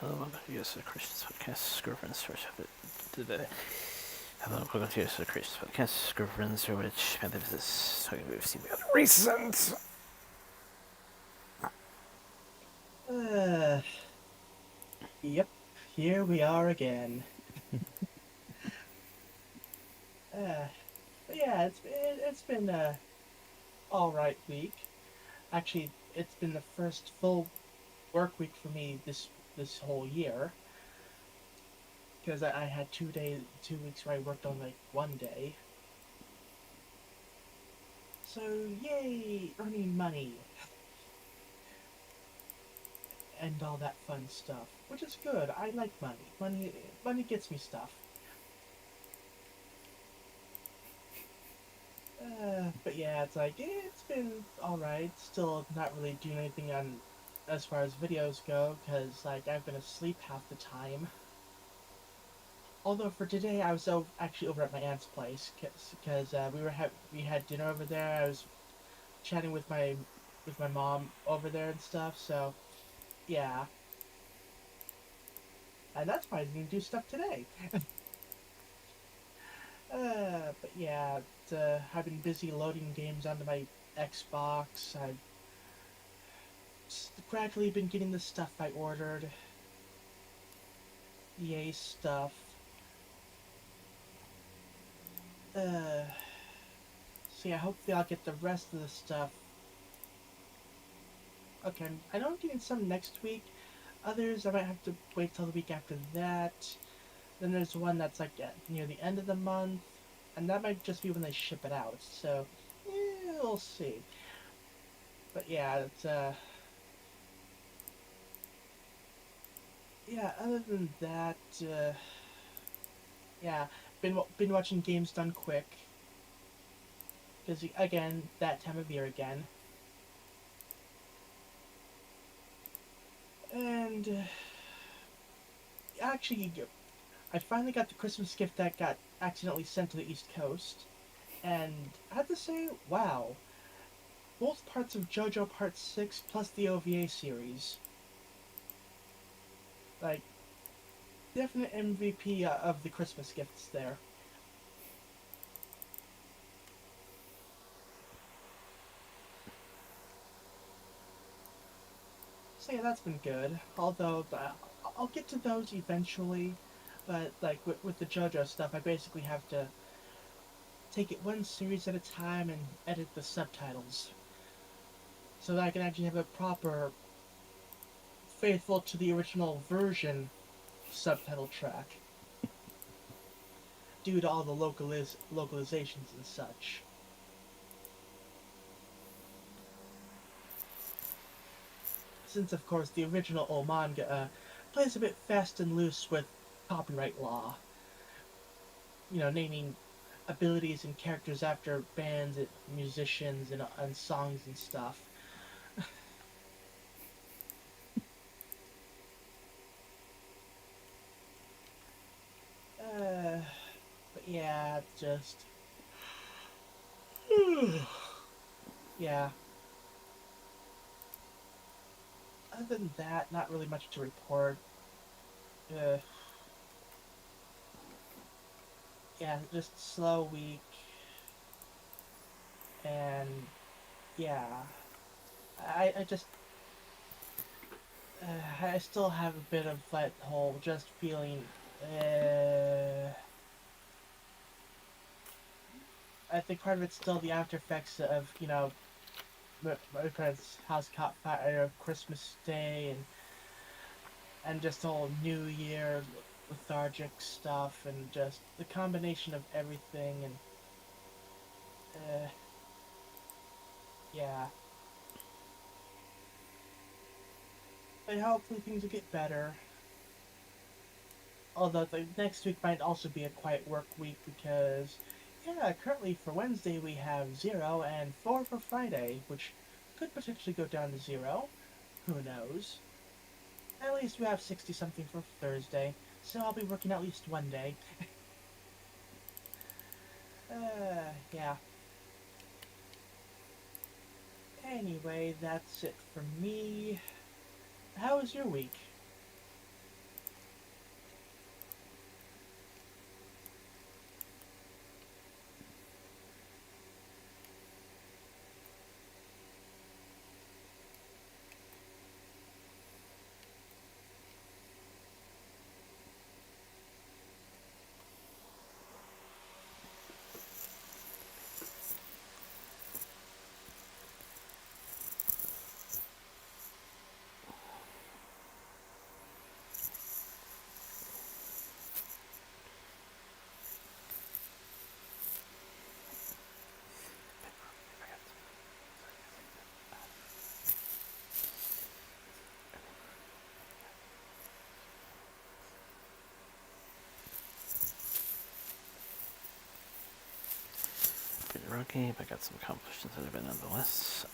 Hello, welcome to Yoda Soda Creations podcast. Girlfriends, first of it today. Hello, welcome to Yoda Soda Creations podcast. Girlfriends, which method is this? Talking about seen the recent. Uh, yep, here we are again. Uh, but yeah, it's been a all right week. Actually, it's been the first full work week for me this whole year because I had 2 weeks where I worked on like one day. So yay, earning money and all that fun stuff, which is good. I like money. Money gets me stuff. But yeah, it's like it's been all right. Still not really doing anything on as far as videos go, because like I've been asleep half the time. Although for today I was actually over at my aunt's place, because we had dinner over there. I was chatting with my mom over there and stuff. So yeah, and that's why I didn't do stuff today. But yeah, I've been busy loading games onto my Xbox. I've gradually been getting the stuff I ordered. EA stuff. Uh, so yeah, hopefully I'll get the rest of the stuff. Okay, I know I'm getting some next week. Others I might have to wait till the week after that. Then there's one that's like near the end of the month, and that might just be when they ship it out. So, we'll see. But yeah, it's yeah. Other than that, yeah, been watching Games Done Quick because again that time of year again, and actually I finally got the Christmas gift that got accidentally sent to the East Coast, and I have to say, wow, both parts of JoJo Part 6 plus the OVA series, like, definite MVP of the Christmas gifts there. So yeah, that's been good. Although, I'll get to those eventually, but like with the JoJo stuff, I basically have to take it one series at a time and edit the subtitles so that I can actually have a proper, faithful to the original version subtitle track due to all the localizations and such. Since, of course, the original old manga plays a bit fast and loose with copyright law. You know, naming abilities and characters after bands and musicians and songs and stuff. Uh, but yeah, just. Yeah. Other than that, not really much to report. Uh, yeah, just slow week. And yeah, I just I still have a bit of that whole just feeling. I think part of it's still the after effects of my parents' house caught fire, Christmas Day, and just the whole New Year lethargic stuff, and just the combination of everything, and uh, yeah. But hopefully things will get better. Although the next week might also be a quiet work week because, yeah, currently for Wednesday we have 0 and 4 for Friday, which could potentially go down to 0. Who knows? At least we have 60 something for Thursday, so I'll be working at least one day. Yeah. Anyway, that's it for me. How was your week? rocky, but I got some accomplishments out of it nonetheless.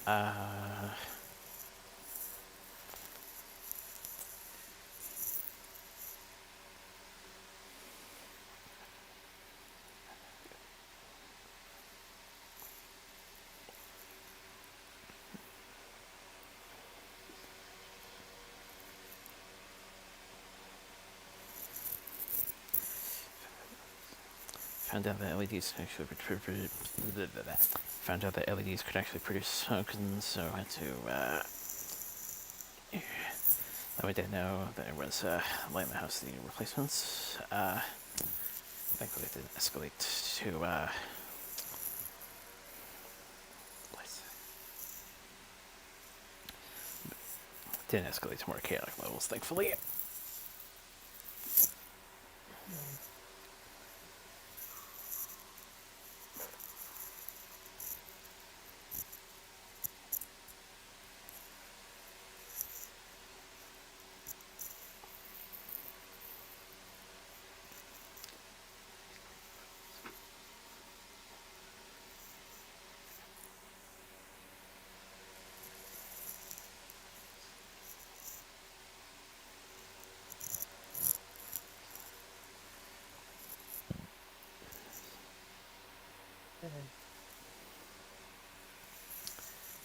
Found out that LEDs can actually found out that LEDs could actually produce smoke, and so I had to let my dad know that I was lighting the house needing replacements. Thankfully, it didn't escalate to more chaotic levels. Thankfully.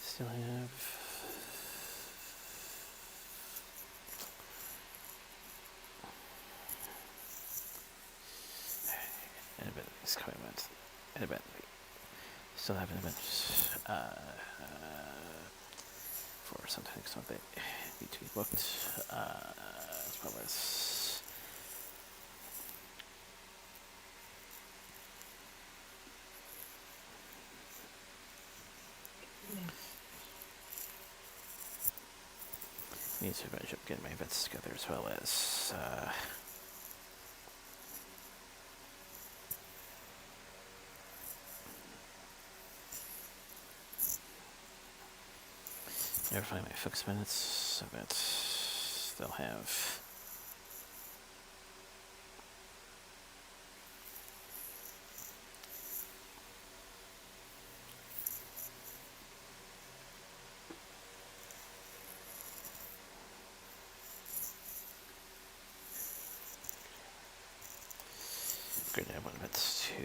Still have an event is coming out. An event. Still have an event for something that need to be booked, as well as need to finish up getting my events together, as well as never find my focus minutes, so that they'll have good events to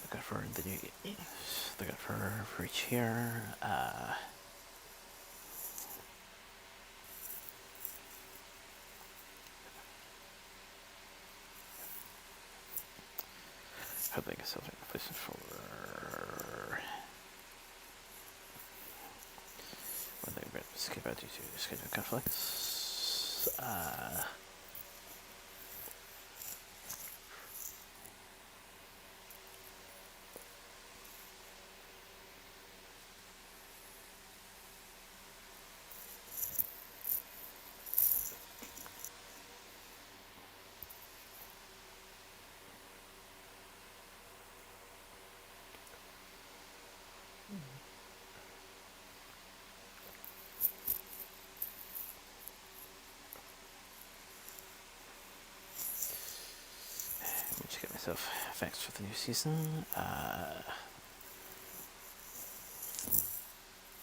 look out for the new. Look out for each year. Hopefully I can still make a replacement for when they skip out due to schedule conflicts. Let me just get myself fixed for the new season.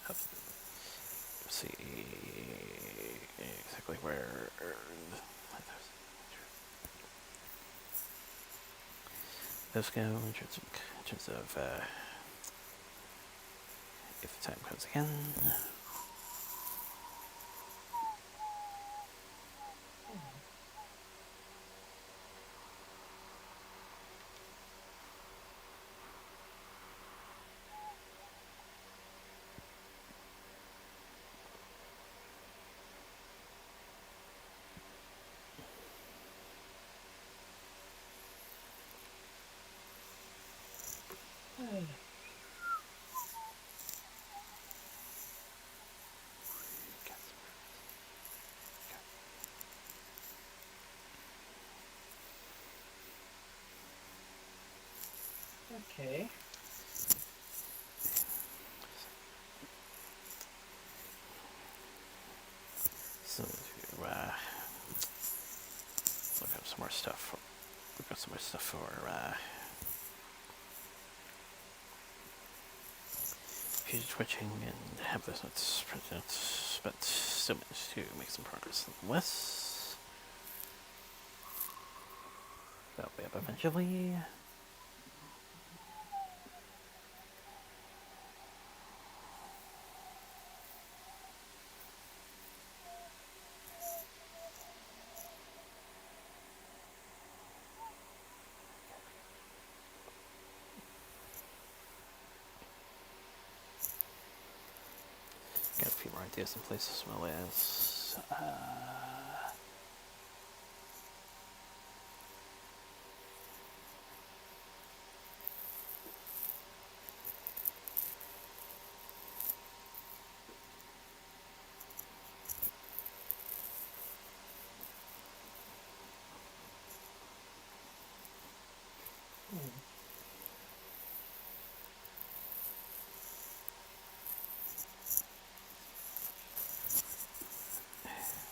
Let's see exactly where those go in terms of if the time comes again. Okay. some more stuff. We've got some more stuff for future twitching and have those notes printed out, but still managed to make some progress nonetheless. That'll be up eventually. Got a few more ideas in place as well as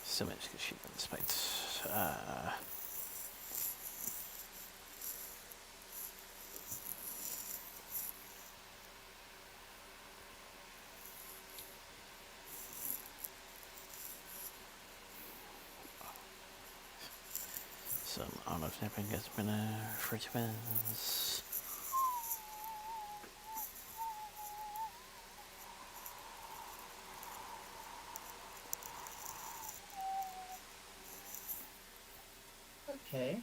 still managed to get sheep in despite some auto snapping has been referred to as. Okay.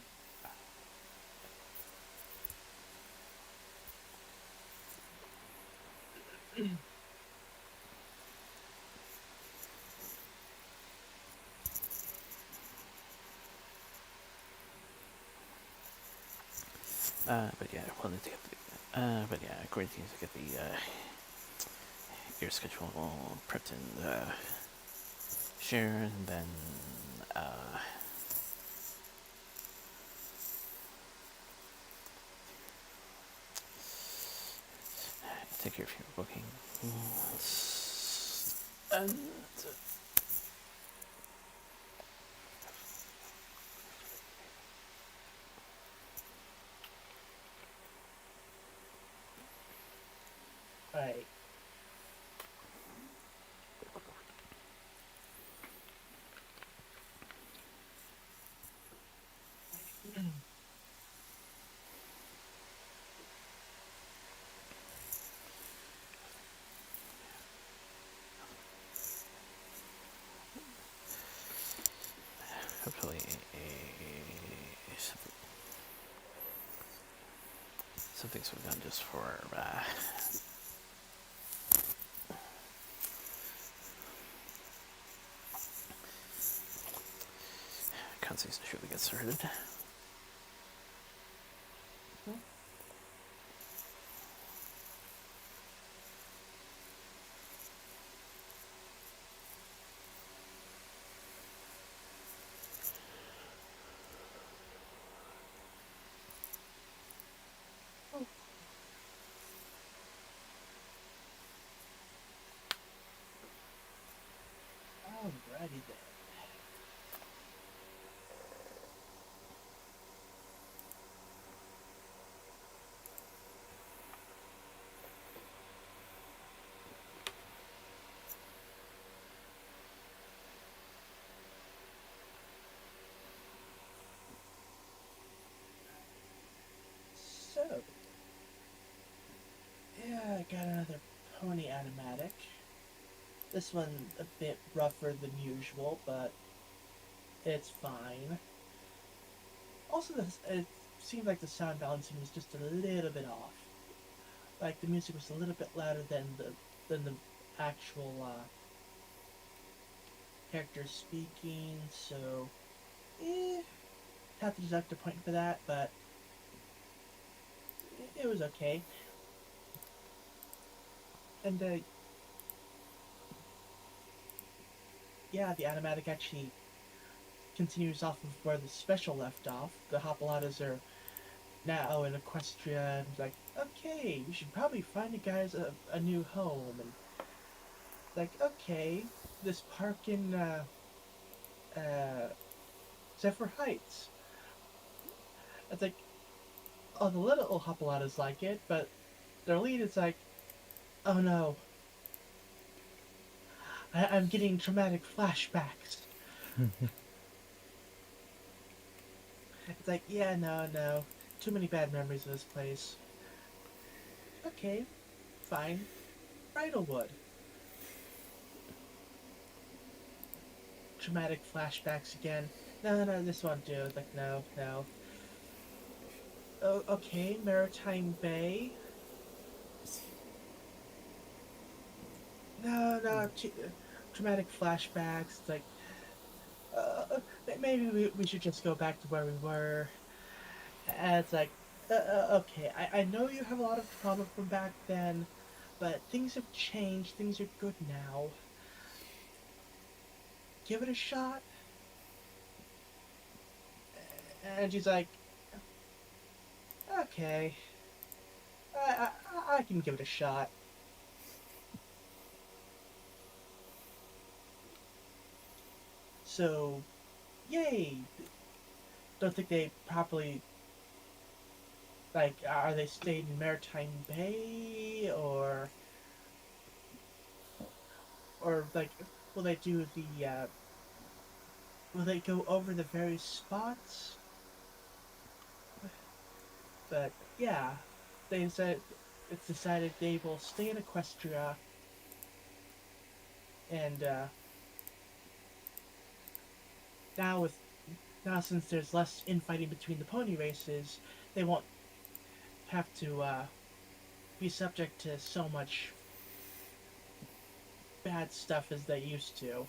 But yeah, wanted to get but yeah, great thing to get the your schedule all prepped and shared, and then take care of your booking. And Right. hopefully something sort of done just for concerts to surely get started. Alrighty then. So, yeah, I got another pony animatic. This one a bit rougher than usual, but it's fine. Also, it seemed like the sound balancing was just a little bit off. Like the music was a little bit louder than the actual character speaking. So, have to deduct a point for that, but it was okay. And yeah, the animatic actually continues off of where the special left off. The Hopalatas are now in Equestria, and like, okay, we should probably find you guys a new home. And like, okay, this park in Zephyr Heights. It's like, oh, the little Hopalatas like it, but their lead is like, oh no, I'm getting traumatic flashbacks. It's like, yeah, no, no, too many bad memories of this place. Okay, fine, Bridalwood. Traumatic flashbacks again. No, no, this won't do. It's like, no, no. Oh, okay, Maritime Bay. No, no, traumatic flashbacks. It's like, maybe we should just go back to where we were. And it's like, okay, I know you have a lot of trauma from back then, but things have changed. Things are good now. Give it a shot. And she's like, okay, I can give it a shot. So, yay! Don't think they properly, like, are they staying in Maritime Bay, or like, will they do will they go over the various spots? But yeah, they said it's decided they will stay in Equestria, and now with now since there's less infighting between the pony races, they won't have to be subject to so much bad stuff as they used to.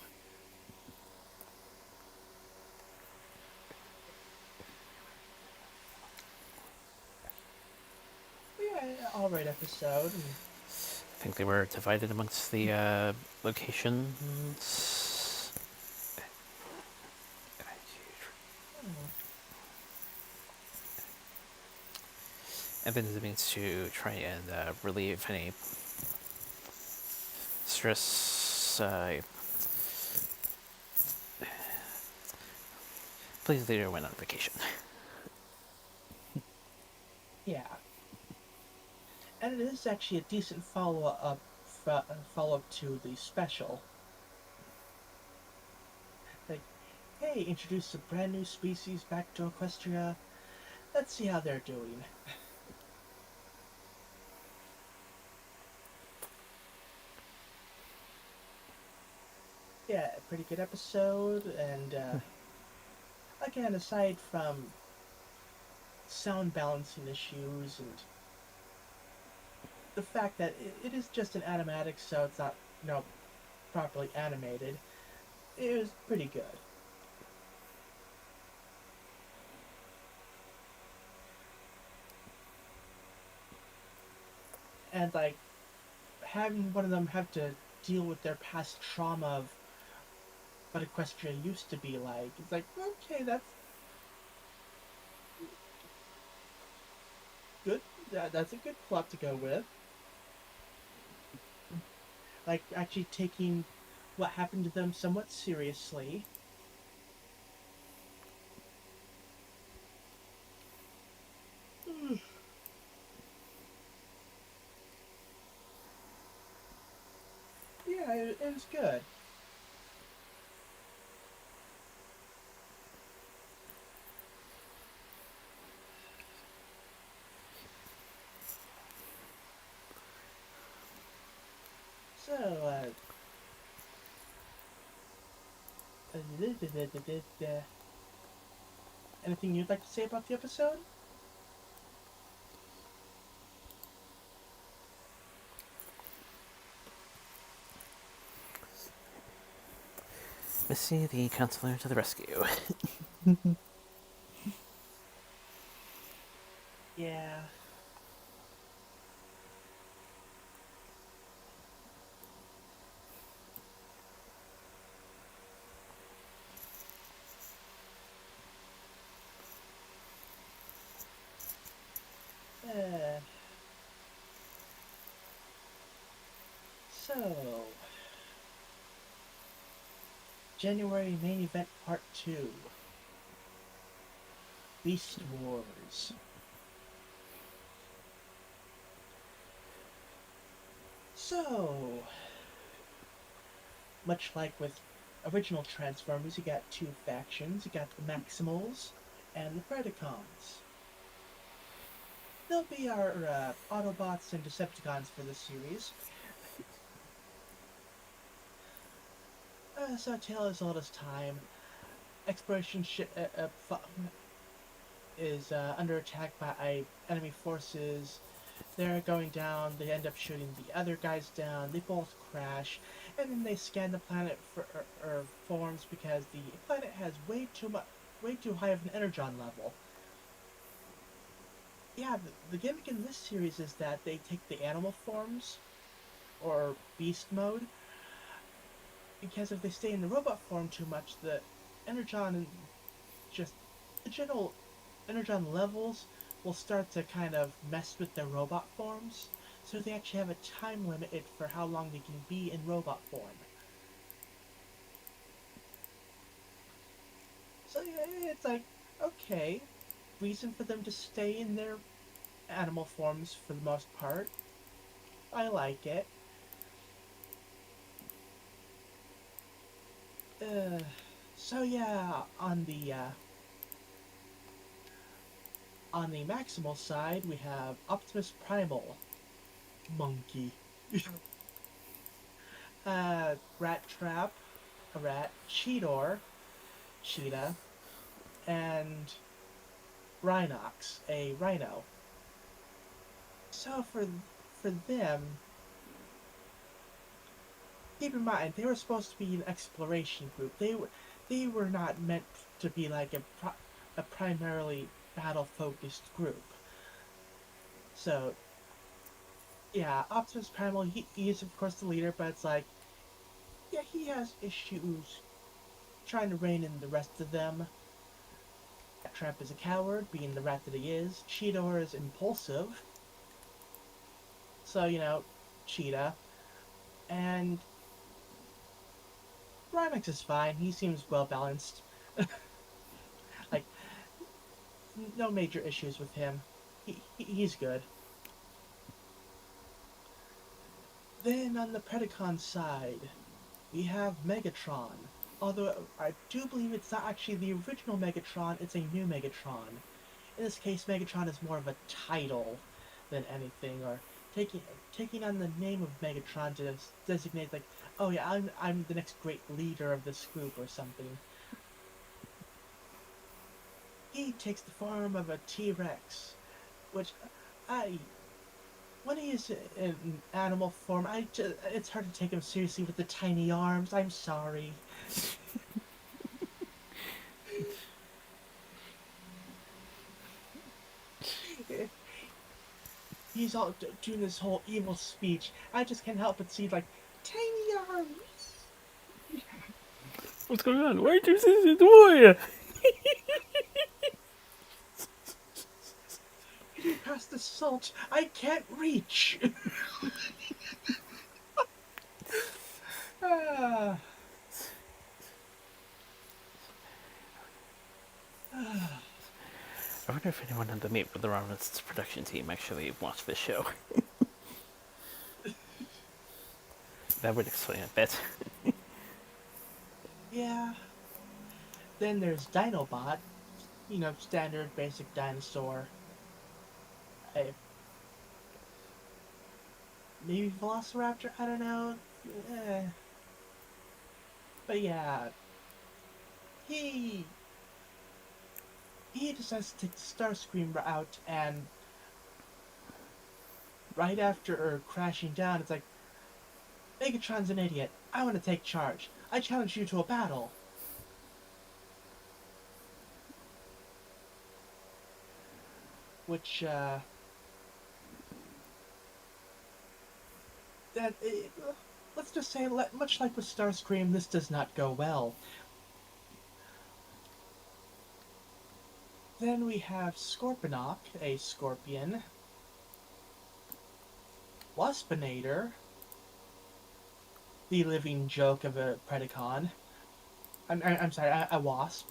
But yeah, all right episode, and I think they were divided amongst the locations. oh, And then it means to try and relieve any stress. Please later went on vacation. yeah, and it is actually a decent follow up to the special. Like, hey, introduce a brand new species back to Equestria. Let's see how they're doing. Yeah, pretty good episode, and again, aside from sound balancing issues and the fact that it is just an animatic, so it's not, properly animated, it was pretty good. And like having one of them have to deal with their past trauma of what Equestria used to be like, it's like, okay, that's good. That's a good plot to go with. Like actually taking what happened to them somewhat seriously. Yeah, it was good. So, anything you'd like to say about the episode? Missy, the counselor, to the rescue. Yeah. Uh, so, January main event part 2. Beast Wars. So, much like with original Transformers, you got two factions. You got the Maximals and the Predacons. They'll be our Autobots and Decepticons for this series. So, tale as old as time. Exploration is under attack by enemy forces. They're going down. They end up shooting the other guys down. They both crash, and then they scan the planet for forms because the planet has way too high of an energon level. Yeah, the gimmick in this series is that they take the animal forms or beast mode because if they stay in the robot form too much, the energon and just the general energon levels will start to kind of mess with their robot forms. So they actually have a time limit for how long they can be in robot form. So yeah, it's like, okay, reason for them to stay in their animal forms for the most part. I like it. Uh, so yeah, on the maximal side, we have Optimus Primal, monkey. Rat Trap, a rat. Cheetor, cheetah. And Rhinox, a rhino. So for them, keep in mind they were supposed to be an exploration group. They were not meant to be like a primarily battle focused group. So yeah, Optimus Primal he is of course the leader, but it's like yeah he has issues trying to rein in the rest of them. Trap is a coward, being the rat that he is. Cheetor is impulsive, so Cheetah. And Rhymex is fine. He seems well balanced. Like no major issues with him. He's good. Then on the Predacon side, we have Megatron. Although I do believe it's not actually the original Megatron, it's a new Megatron. In this case, Megatron is more of a title than anything, or taking on the name of Megatron to designate like, oh yeah, I'm the next great leader of this group or something. He takes the form of a T-Rex, which I when he is in animal form, it's hard to take him seriously with the tiny arms. I'm sorry. He's all doing this whole evil speech. I just can't help but see like tiny arms. What's going on? Why do you say the boy? Getting past the salt, I can't reach. ah. Ah. I wonder if anyone on the Meet with the Roberts production team actually watched this show. That would explain a bit. Yeah. Then there's Dinobot. Standard basic dinosaur. I, maybe Velociraptor. I don't know. Eh. But yeah, he he decides to take the Starscream route, and right after crashing down, it's like Megatron's an idiot. I want to take charge. I challenge you to a battle. Which that let's just say, much like with Starscream, this does not go well. Then we have Scorponok, a scorpion. Waspinator, the living joke of a Predacon. I'm sorry, a wasp.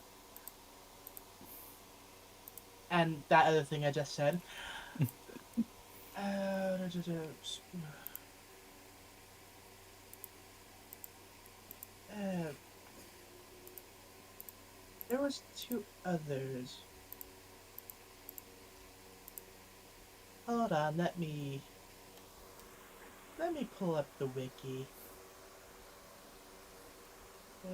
and that other thing I just said. Uh, uh, there was two others. Hold on, let me pull up the wiki. Uh,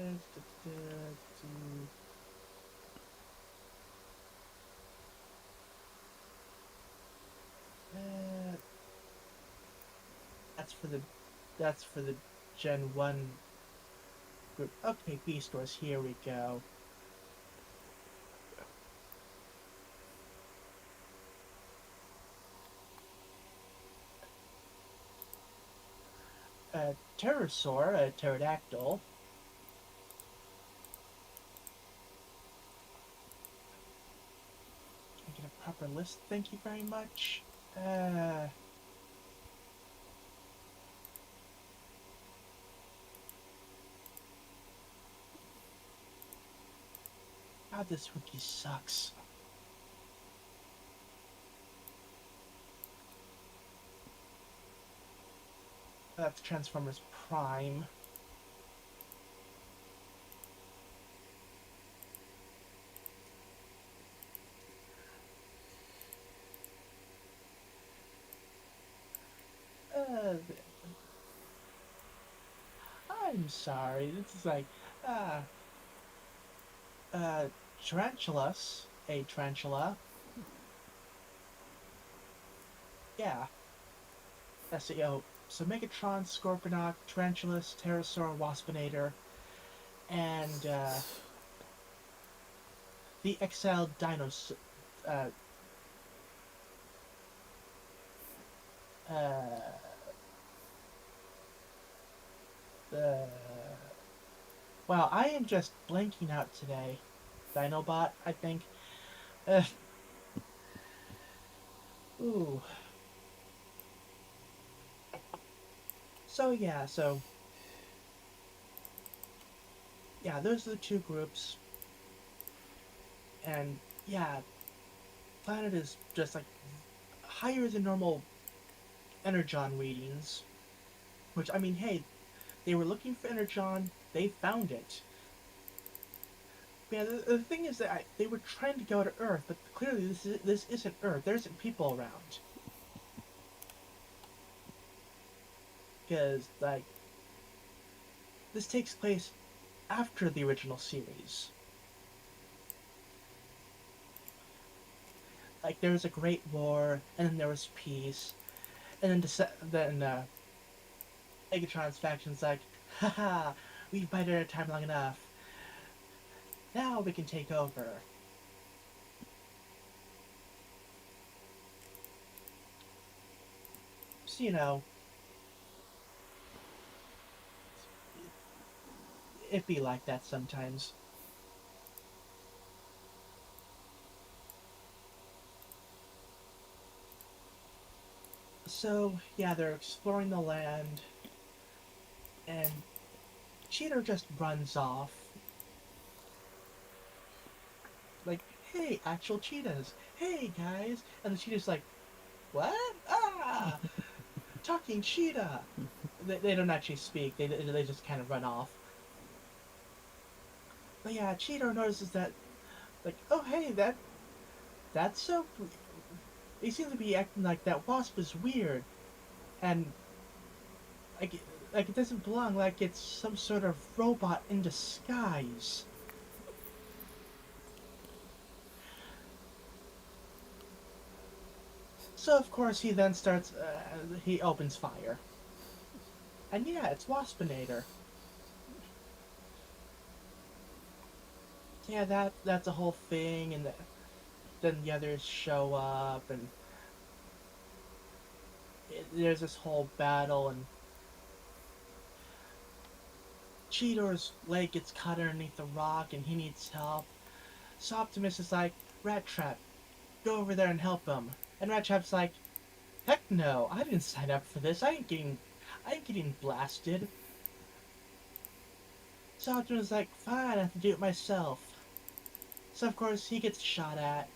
that's for the that's for the Gen 1 group. Okay, B stores, here we go. Pterosaur, a pterodactyl. Can I get a proper list? Thank you very much. Uh, God, this wiki sucks. That's Transformers Prime. Uh, I'm sorry. This is like, uh, uh, Tarantulas, a tarantula. Yeah, that's it. So Megatron, Scorponok, Tarantulas, Pterosaur, Waspinator, and the exiled dinos. Uh, uh, the Wow, I am just blanking out today. Dinobot, I think. Uh, ooh. So yeah, those are the two groups, and yeah, Planet is just like higher than normal Energon readings. Which I mean, hey, they were looking for Energon, they found it. Yeah, the thing is that they were trying to go to Earth, but clearly this isn't Earth. There isn't people around because like this takes place after the original series. Like there was a great war, and then there was peace, and then Megatron's faction's like, haha, we've bided our time long enough. Now we can take over. So it be like that sometimes. So yeah, they're exploring the land, and Cheetor just runs off. Like, hey, actual cheetahs. Hey guys, and the cheetah's like, what? Ah, talking cheetah. They don't actually speak. They just kind of run off. But yeah, Cheetor notices that like, oh hey, that's so. They seem to be acting like that wasp is weird, and like like it doesn't belong. Like it's some sort of robot in disguise. So of course he then starts. He opens fire, and yeah, it's Waspinator. Yeah, that's a whole thing, and then the others show up, and there's this whole battle, and Cheetor's leg gets cut underneath the rock, and he needs help. So Optimus is like, Rat Trap, go over there and help him. And Rat Trap's like, heck no, I didn't sign up for this. I ain't getting blasted. So Optimus is like, fine, I have to do it myself. So of course he gets shot at,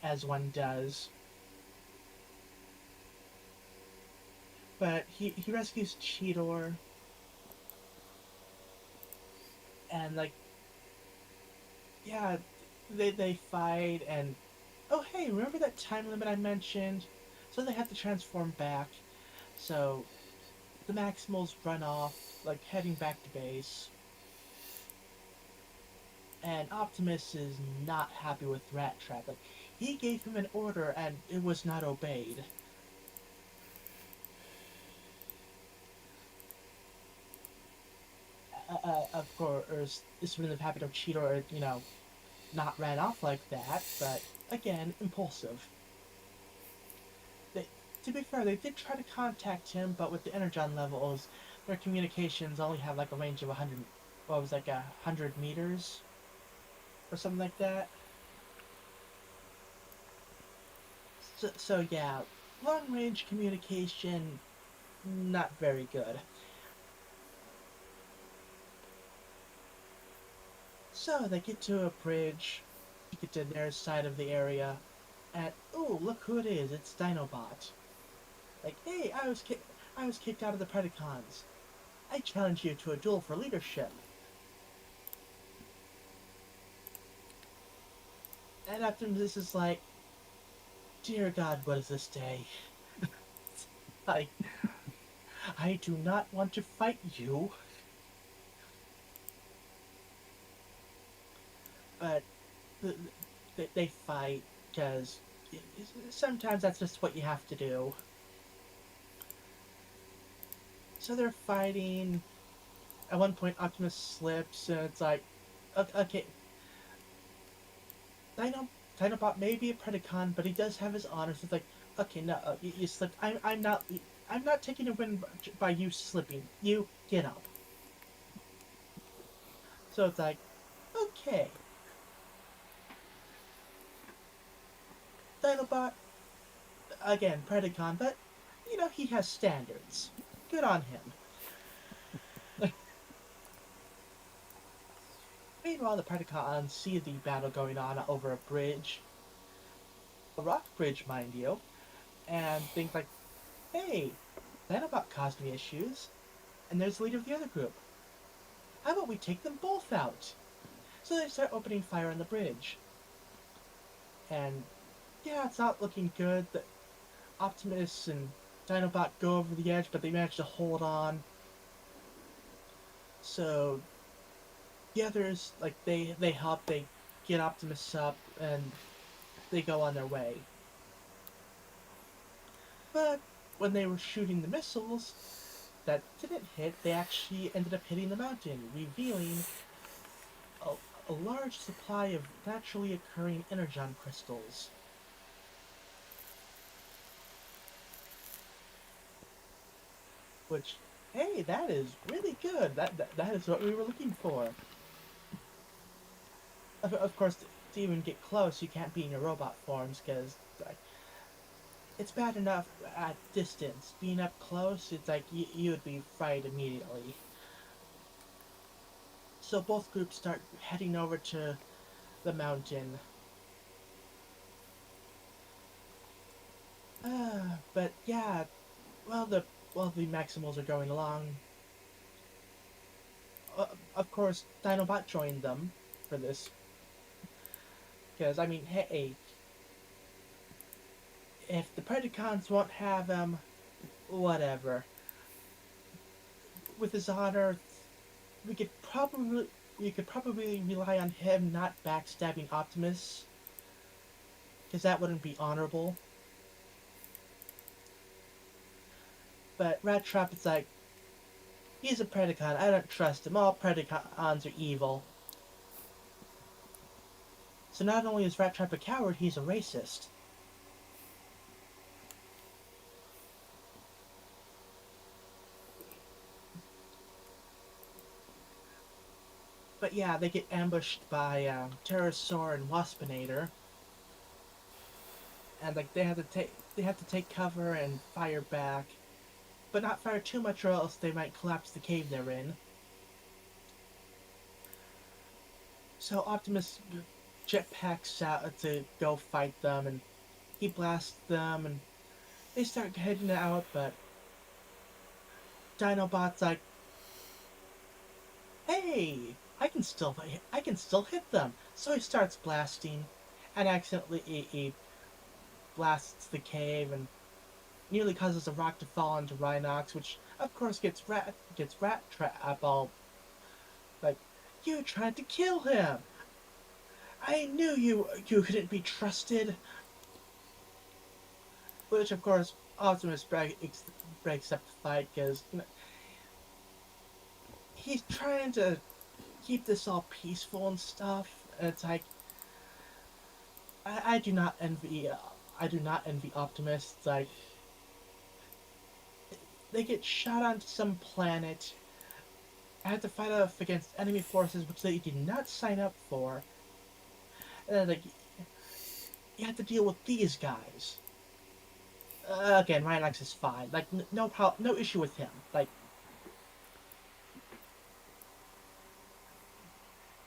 as one does. But he rescues Cheetor, and like, yeah, they fight, and oh hey, remember that time limit I mentioned? So they have to transform back. So the Maximals run off, like heading back to base. And Optimus is not happy with Rat Trap. Like, he gave him an order and it was not obeyed. Of course, this wouldn't have happened if Cheetor, not ran off like that, but again, impulsive. They, to be fair, they did try to contact him, but with the energon levels, their communications only have like a range of 100, what was like 100 meters or something like that. So yeah, long range communication, not very good. So they get to a bridge, get to their side of the area, and oh, look who it is! It's Dinobot. Like, hey, I was kicked out of the Predacons. I challenge you to a duel for leadership. And after this is like, dear God, what is this day? Like, I do not want to fight you, but they fight because sometimes that's just what you have to do. So they're fighting. At one point, Optimus slips, and it's like, okay, Dino, Dinobot may be a Predacon, but he does have his honors. It's like, okay, no, you slipped. I'm not taking a win by you slipping. You get up. So it's like, okay, Dinobot, again, Predacon, but, he has standards. Good on him. Meanwhile, the Predacons see the battle going on over a bridge, a rock bridge, mind you, and think like, hey, Dinobot caused me issues, and there's the leader of the other group. How about we take them both out? So they start opening fire on the bridge. And yeah, it's not looking good. The Optimus and Dinobot go over the edge, but they manage to hold on. So the others, like, they help, they get Optimus up, and they go on their way. But when they were shooting the missiles that didn't hit, they actually ended up hitting the mountain, revealing a, a large supply of naturally occurring energon crystals. Which, hey, that is really good. That is what we were looking for. Of course, to even get close, you can't be in your robot forms because it's bad enough at distance. Being up close, it's like you would be fried immediately. So both groups start heading over to the mountain. But yeah, while the Maximals are going along, of course, Dinobot joined them for this. Because, I mean, hey, if the Predacons won't have him, whatever. With his honor, we could probably rely on him not backstabbing Optimus, because that wouldn't be honorable. But Rat Trap is like, he's a Predacon, I don't trust him, all Predacons are evil. So not only is Rat Trap a coward, he's a racist. But yeah, they get ambushed by Pterosaur and Waspinator, and like they have to take cover and fire back, but not fire too much or else they might collapse the cave they're in. So Optimus jetpacks out to go fight them, and he blasts them, and they start heading out. But Dinobot's like, "Hey, I can still hit them." So he starts blasting, and accidentally he blasts the cave and nearly causes a rock to fall into Rhinox, which of course gets Rat Trap all like, "You tried to kill him. I knew you couldn't be trusted." Which of course Optimus breaks up the fight because he's trying to keep this all peaceful and stuff. And it's like I do not envy Optimus. It's like they get shot onto some planet, have to fight off against enemy forces which they did not sign up for, and then like you have to deal with these guys. Again, Rhinox is fine. Like no issue with him. Like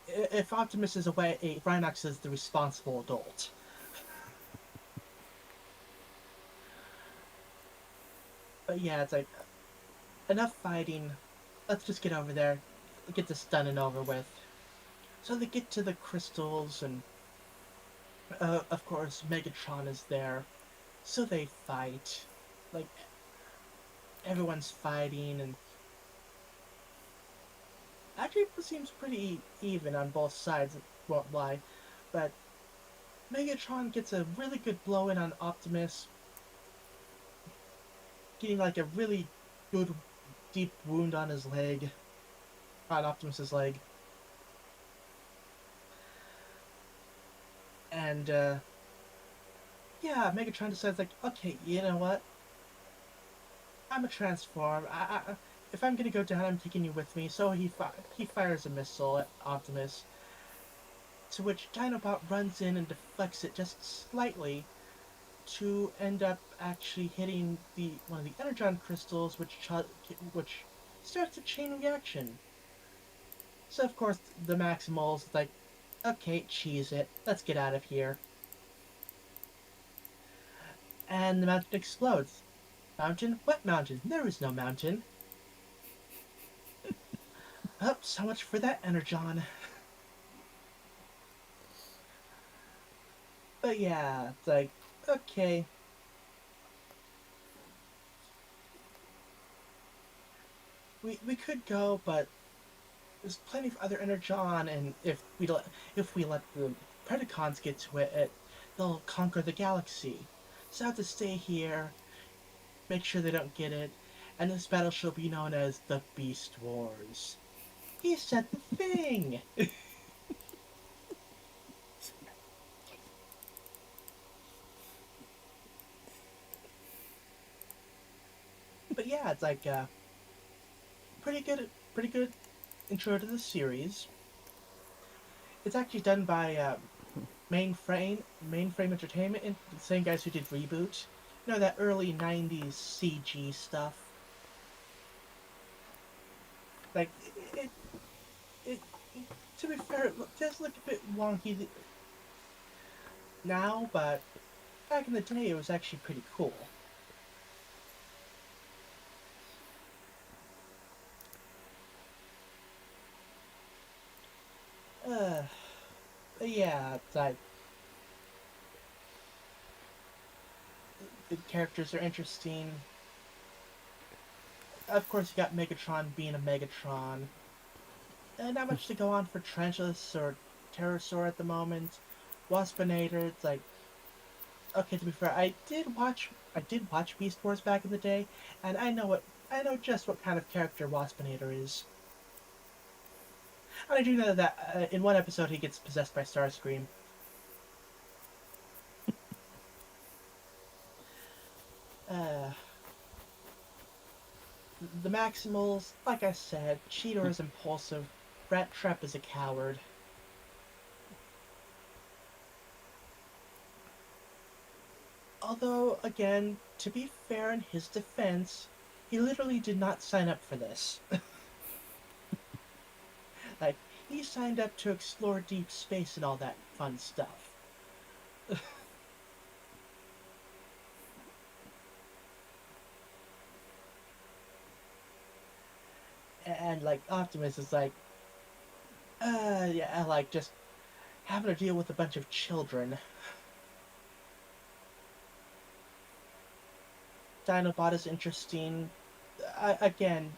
if Optimus is away, Rhinox is the responsible adult. But yeah, it's like enough fighting. Let's just get over there, get this done and over with. So they get to the crystals, and of course Megatron is there. So they fight. Like everyone's fighting, and actually it seems pretty even on both sides. Won't lie, but Megatron gets a really good blow in on Optimus, getting like a really good deep wound on his leg, on Optimus's leg, and yeah, Megatron decides like, okay, you know what? I'm a transform. If I'm gonna go down, I'm taking you with me. So he fires a missile at Optimus, to which Dinobot runs in and deflects it just slightly to end up actually hitting the one of the energon crystals, which starts a chain reaction. So of course the Maximals like, okay, cheese it. Let's get out of here. And the mountain explodes. Mountain? What mountain? There is no mountain. Oh, so much for that energon. But yeah, it's like, okay, we could go, but there's plenty of other energon, and if we let the Predacons get to they'll conquer the galaxy. So I have to stay here, make sure they don't get it, and this battle shall be known as the Beast Wars. He said the thing. But yeah, it's like pretty good intro to the series. It's actually done by Mainframe Entertainment, and the same guys who did Reboot. You know, that early '90s CG stuff. Like it, to be fair, it does look a bit wonky now, but back in the day, it was actually pretty cool. Uh, yeah, it's like the characters are interesting. Of course, you got Megatron being a Megatron. Not much to go on for Trenchus or Pterosaur at the moment. Waspinator, it's like, okay, to be fair, I did watch Beast Wars back in the day, and I know just what kind of character Waspinator is. And I do know that in one episode he gets possessed by Starscream. Uh, the Maximals, like I said, Cheetor is impulsive, Rat Trap is a coward. Although, again, to be fair in his defense, he literally did not sign up for this. Like, he signed up to explore deep space and all that fun stuff. And like Optimus is like, yeah, like just having to deal with a bunch of children. Dinobot is interesting. Again,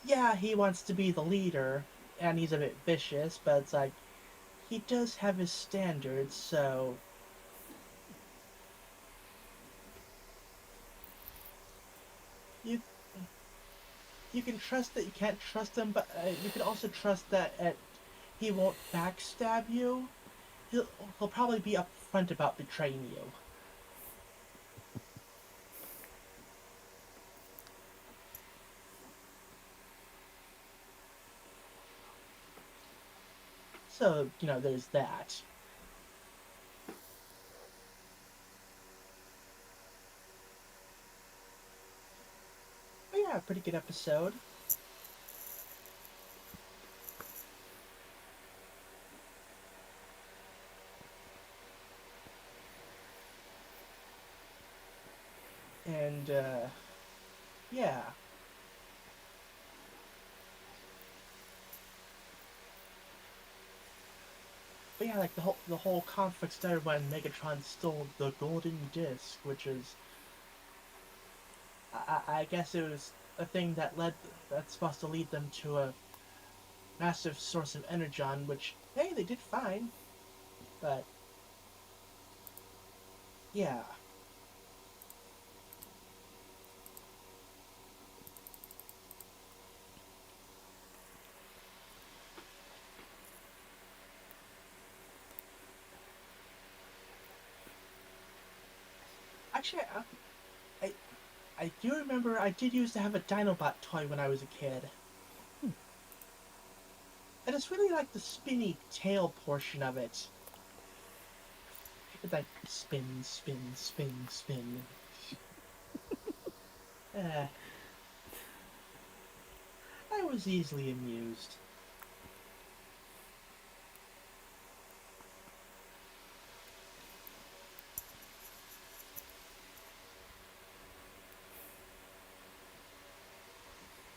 yeah, he wants to be the leader, and he's a bit vicious, but it's like he does have his standards, so you you can trust that you can't trust him, but you can also trust that he won't backstab you. He'll probably be upfront about betraying you. So there's that. But yeah, pretty good episode. And yeah. But yeah, like the whole conflict started when Megatron stole the golden disc, which is I guess it was a thing that's supposed to lead them to a massive source of energon, which hey, they did fine. But yeah, actually, I I do remember I did used to have a Dinobot toy when I was a kid. I just really like the spinny tail portion of it. It's like spin, spin, spin, spin. Uh, I was easily amused.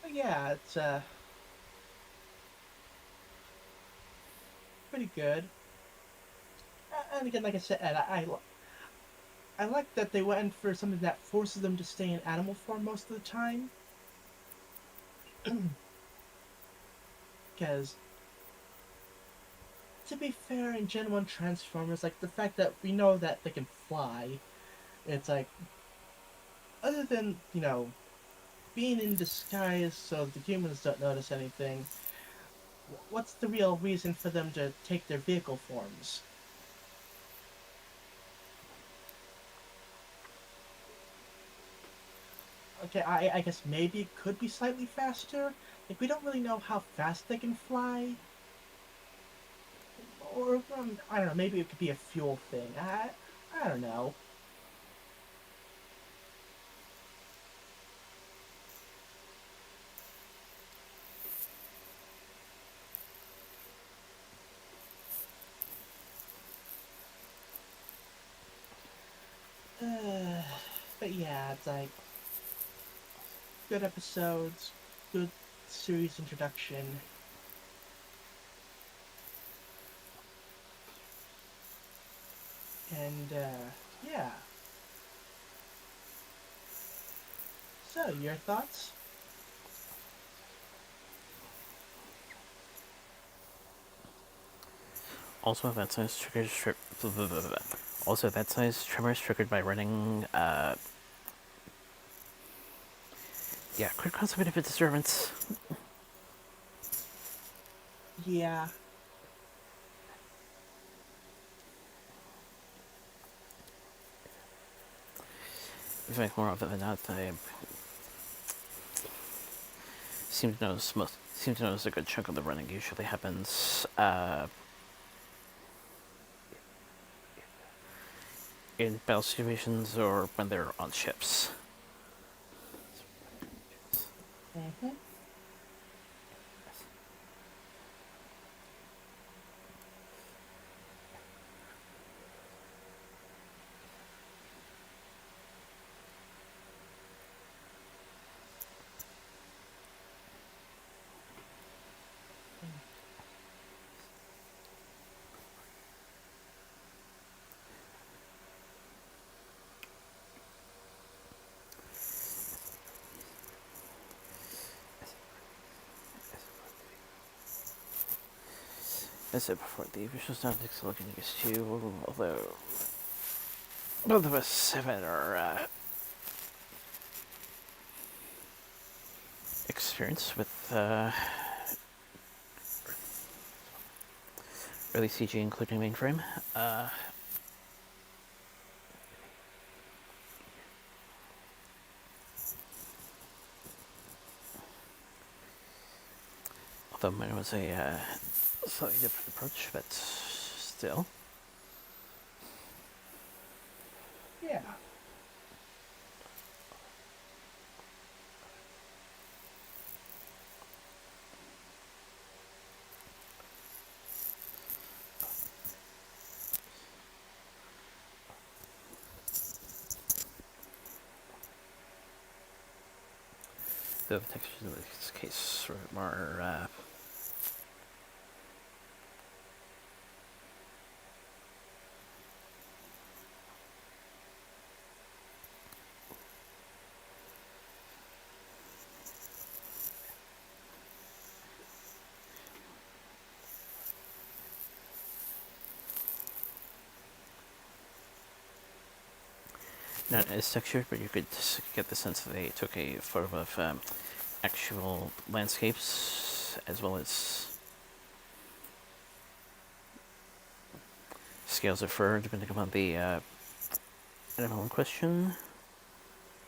But yeah, it's pretty good. And again, like I said, I like that they went for something that forces them to stay in animal form most of the time. Because to be fair, in Gen 1 Transformers, like the fact that we know that they can fly, it's like, other than, being in disguise so the humans don't notice anything, what's the real reason for them to take their vehicle forms? Okay, I guess maybe it could be slightly faster. Like, we don't really know how fast they can fly. Or, I don't know, maybe it could be a fuel thing. I don't know. Uh, but yeah, it's like, good episodes, good series introduction, and yeah. So, your thoughts? Also, event size triggers. Also, event size tremors triggered by running. Yeah, critical cause of benefit disturbance. Yeah, If I make more of it than not, I seem to notice a good chunk of the running usually happens in battle situations or when they're on ships. hmm As I said before, the visual style takes a look at these two, although both of us have had our experience with early CG, including mainframe. Although mine was a slightly different approach, but still. Yeah. The textures in this case were more not as textured, but you could get the sense that they took a photo of actual landscapes as well as scales of fur, depending upon the animal in question,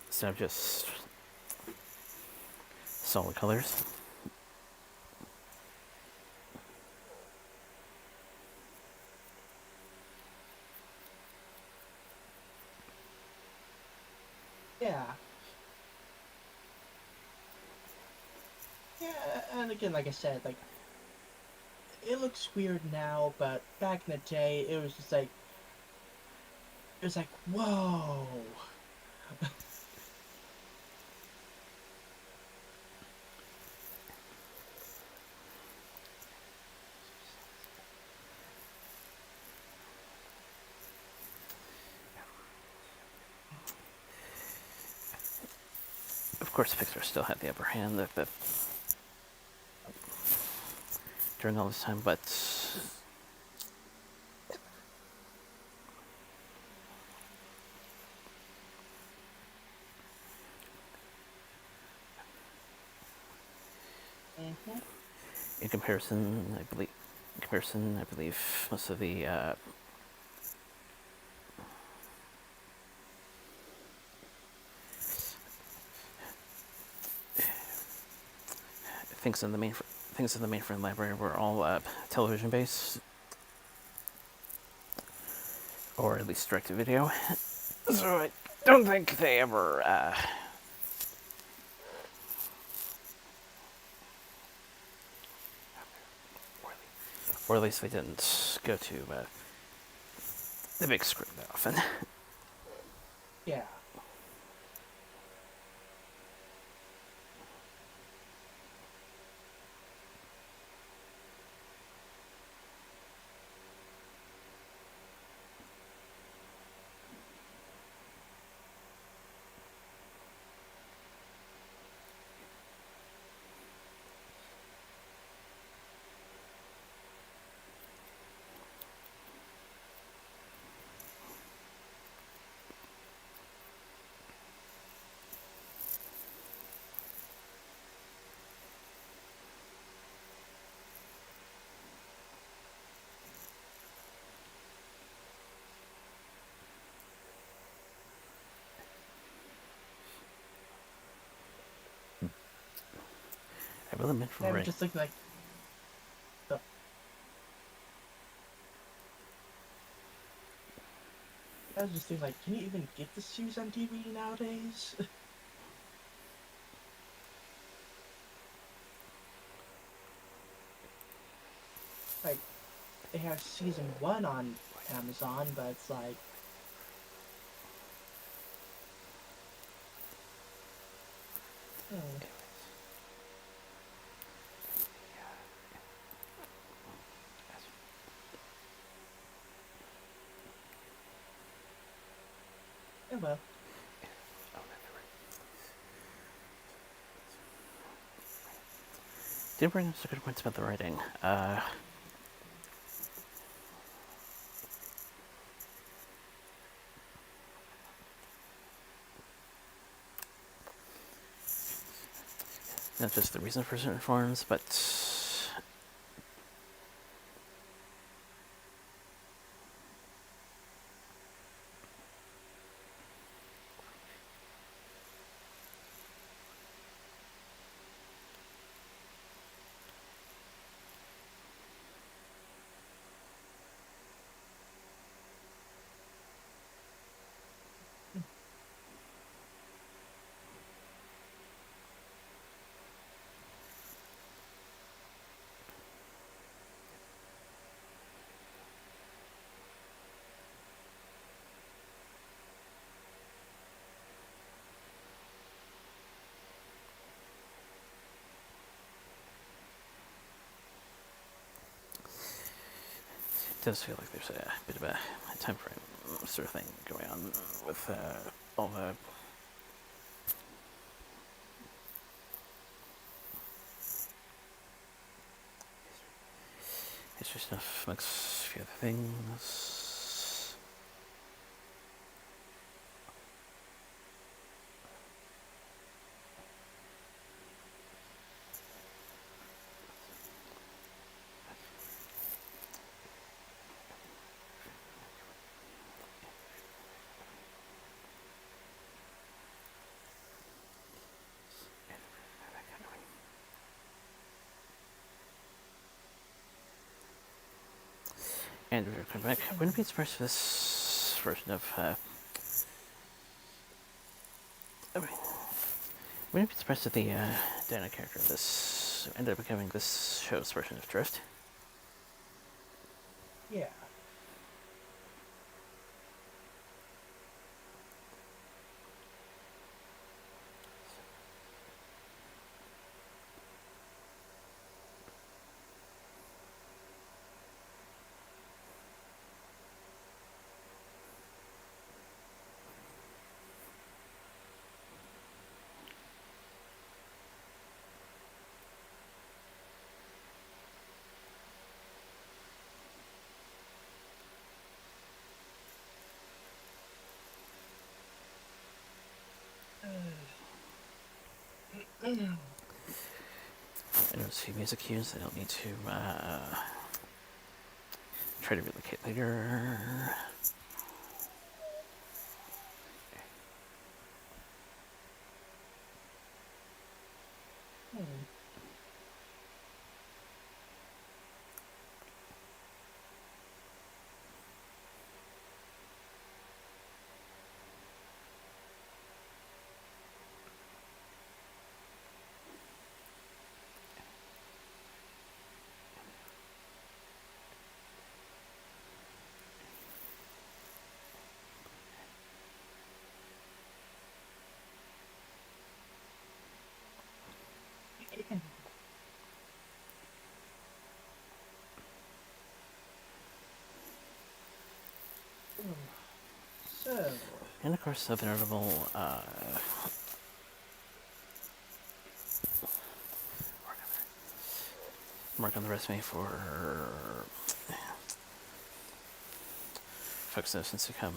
instead of just solid colors. Yeah. Yeah, and again, like I said, like, it looks weird now, but back in the day, it was just like, it was like, whoa. Of course, Pixar still had the upper hand during all this time, but Mm-hmm. in comparison, I believe most of the things in the mainframe library were all television based, or at least direct to video. So I don't think they ever, or at least they didn't go to the big screen that often. Yeah. I really meant for And I'm right. just looking like, the, I was just thinking like, can you even get the series on DVD nowadays? Like, they have season 1 on Amazon, but it's like, hmm. Yeah, well, Did bring up some good points about the writing. not just the reason for certain forms, but it does feel like there's a bit of a time frame sort of thing going on with all the history stuff amongst a few other things. And we're coming back. Wouldn't be surprised if this version of I mean, wouldn't be surprised if the Dana character of this ended up becoming this show's version of Drift. Yeah. I don't see music cues. I don't need to try to relocate later. So. And of course, the notable mark on the resume for folks that have since become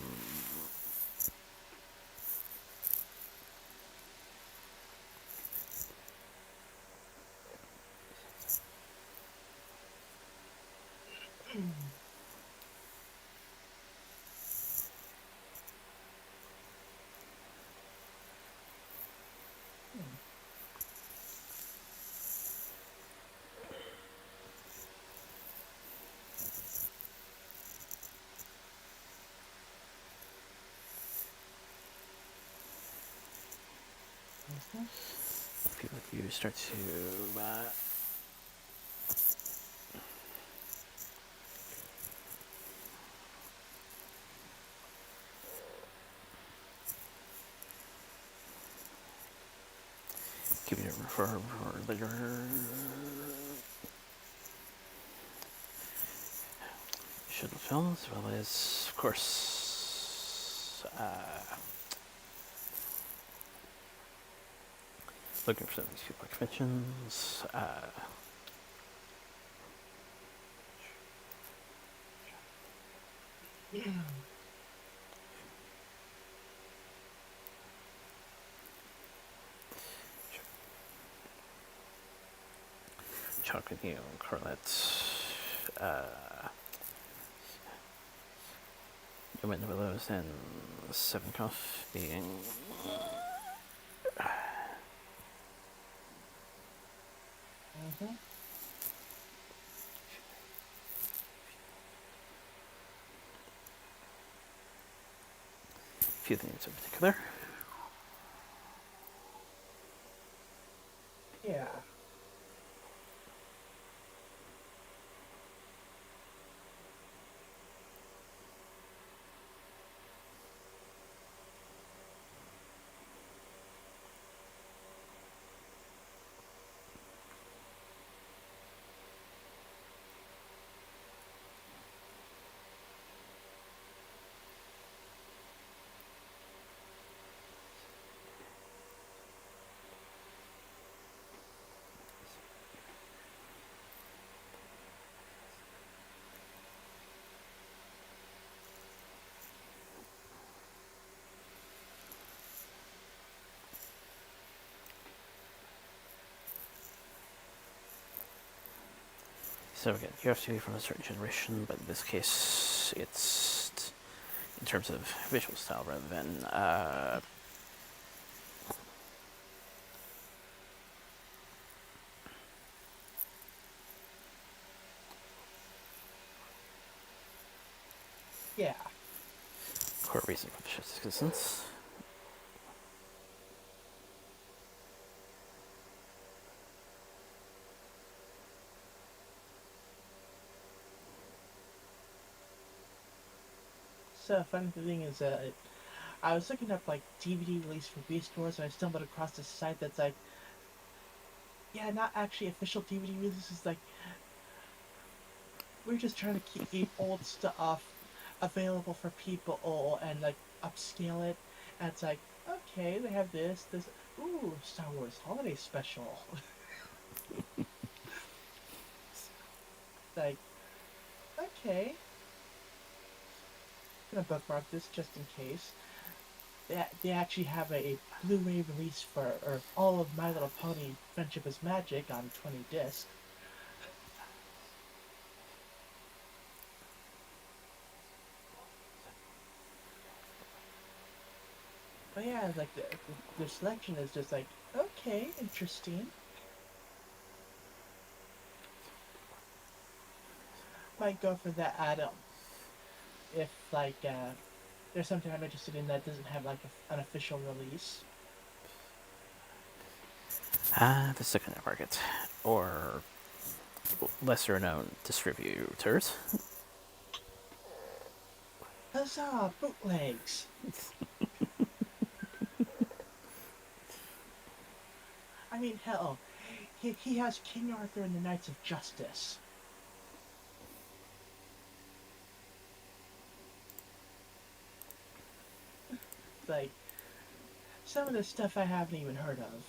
people like you start to keep it for later. Shuttle films, as well as, of course, looking for some of these people like conventions. chocolate you cornets, Wind Willows, and Seven Cough being Mm-hmm. a few things in particular. Yeah. So again, you have to be from a certain generation, but in this case, it's in terms of visual style rather than Yeah. core reason for the show's existence. So funny thing is, I was looking up like DVD release for Beast Wars, and I stumbled across this site that's like, yeah, not actually official DVD releases. Like, we're just trying to keep old stuff available for people and like upscale it. And it's like, okay, they have this. Ooh, Star Wars Holiday Special. Like, okay, gonna bookmark this just in case. They actually have a Blu-ray release for or all of My Little Pony: Friendship is Magic on 20 disc. But yeah, like the selection is just like, okay, interesting. Might go for that item if like there's something I'm interested in that doesn't have like an official release. The secondary market, or lesser known distributors. Huzzah, bootlegs! I mean, hell, he has King Arthur and the Knights of Justice. Like, some of the stuff I haven't even heard of.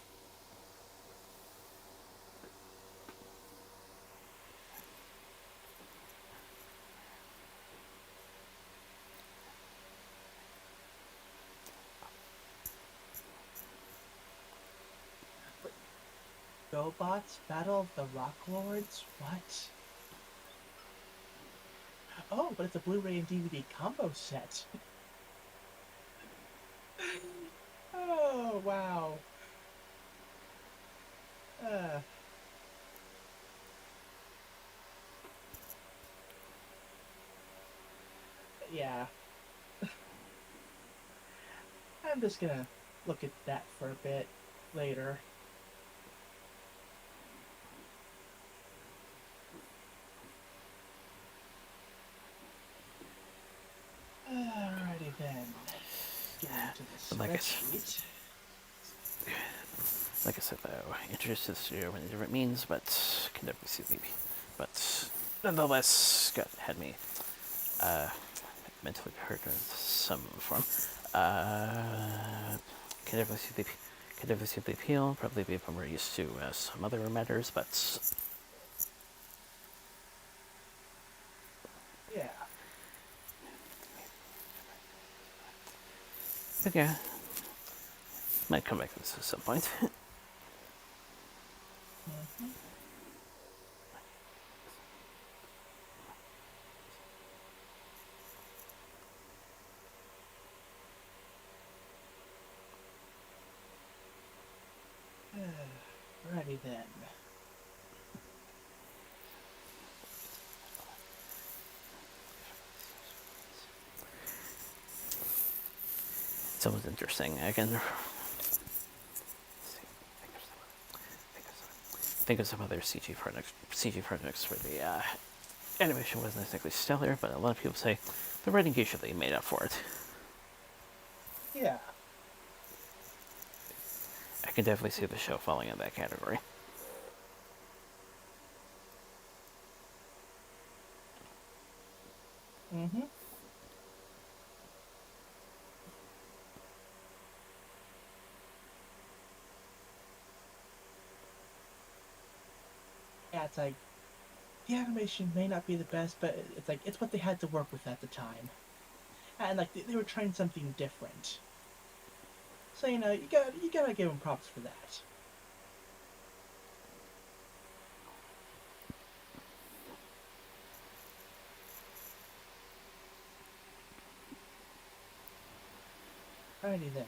But GoBots Battle of the Rock Lords? What? Oh, but it's a Blu-ray and DVD combo set. Oh, wow. Uh, yeah. I'm just gonna look at that for a bit later. Alrighty then. Getting into the But spreadsheet. like I said, though, introduced to the studio in different means, but can definitely see the. But nonetheless, had me mentally hurt in some form. Can definitely see the. Can definitely see the appeal. Probably be more used to some other matters, Yeah. yeah, might come back to this at some point. Mm-hmm. Alrighty then. It's always interesting. I can think of some other CG projects where the animation wasn't exactly stellar, but a lot of people say the writing usually made up for it. Yeah. I can definitely see the show falling in that category. Mm-hmm. Yeah, it's like the animation may not be the best, but it's like it's what they had to work with at the time, and like they were trying something different. So you gotta give them props for that. Alrighty then.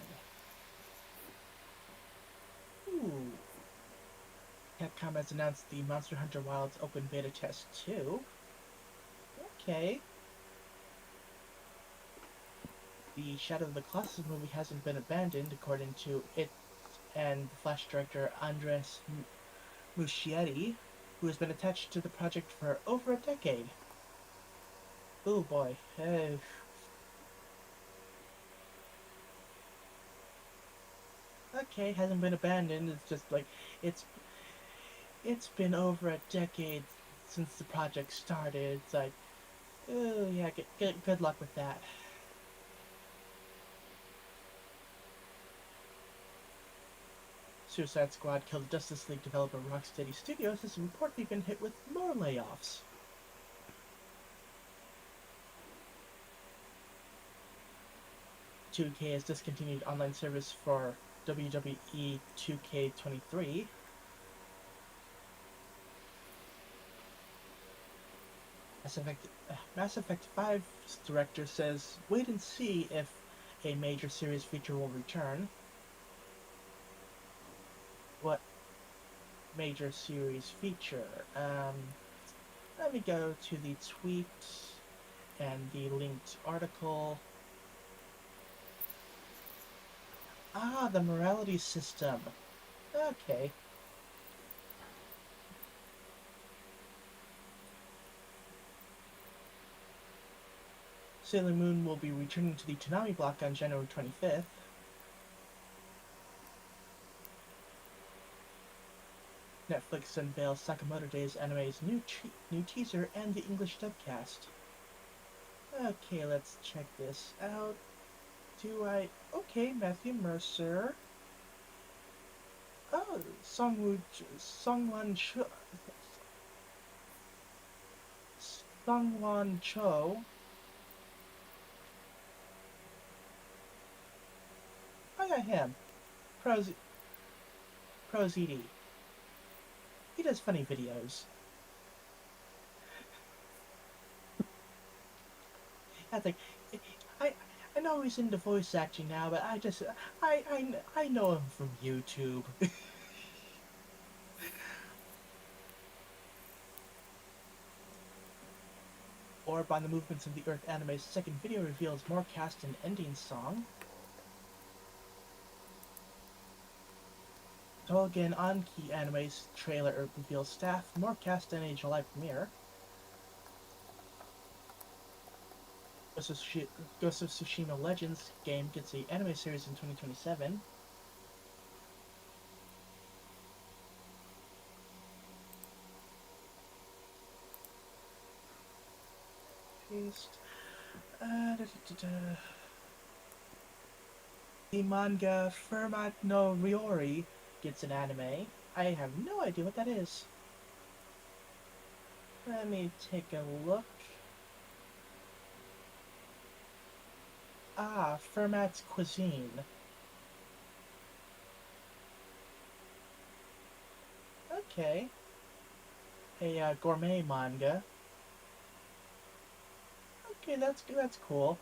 Ooh. Capcom has announced the Monster Hunter Wilds Open Beta Test 2. Okay. The Shadow of the Colossus movie hasn't been abandoned, according to it and the Flash director Andres Muschietti, who has been attached to the project for over a decade. Oh boy. Okay, hasn't been abandoned. It's just like it's it's been over a decade since the project started. It's like, oh yeah, good luck with that. Suicide Squad killed the Justice League developer Rocksteady Studios has reportedly been hit with more layoffs. $2K has discontinued online service for WWE 2K23. Mass Effect 5's director says wait and see if a major series feature will return. What major series feature? Let me go to the tweet and the linked article. Ah, the morality system. Okay. Sailor Moon will be returning to the Toonami block on January 25th. Netflix unveils Sakamoto Days anime's new teaser and the English dubcast. Okay, let's check this out. Okay, Matthew Mercer. Oh, Songwan Cho. Songwan Cho. Oh yeah, him. Pros ED. He does funny videos. I think I I know he's into voice acting now, but I know him from YouTube. Orb on the Movements of the Earth anime's second video reveals more cast and ending song. Tougen Anki anime's trailer reveals staff, more cast, and a July premiere. Ghost of Tsushima Legends game gets a anime series in 2027. Paste. Da, da, da, da. The manga Fermat no Ryori gets an anime. I have no idea what that is. Let me take a look. Ah, Fermat's Cuisine. Okay. A gourmet manga. Okay, that's cool.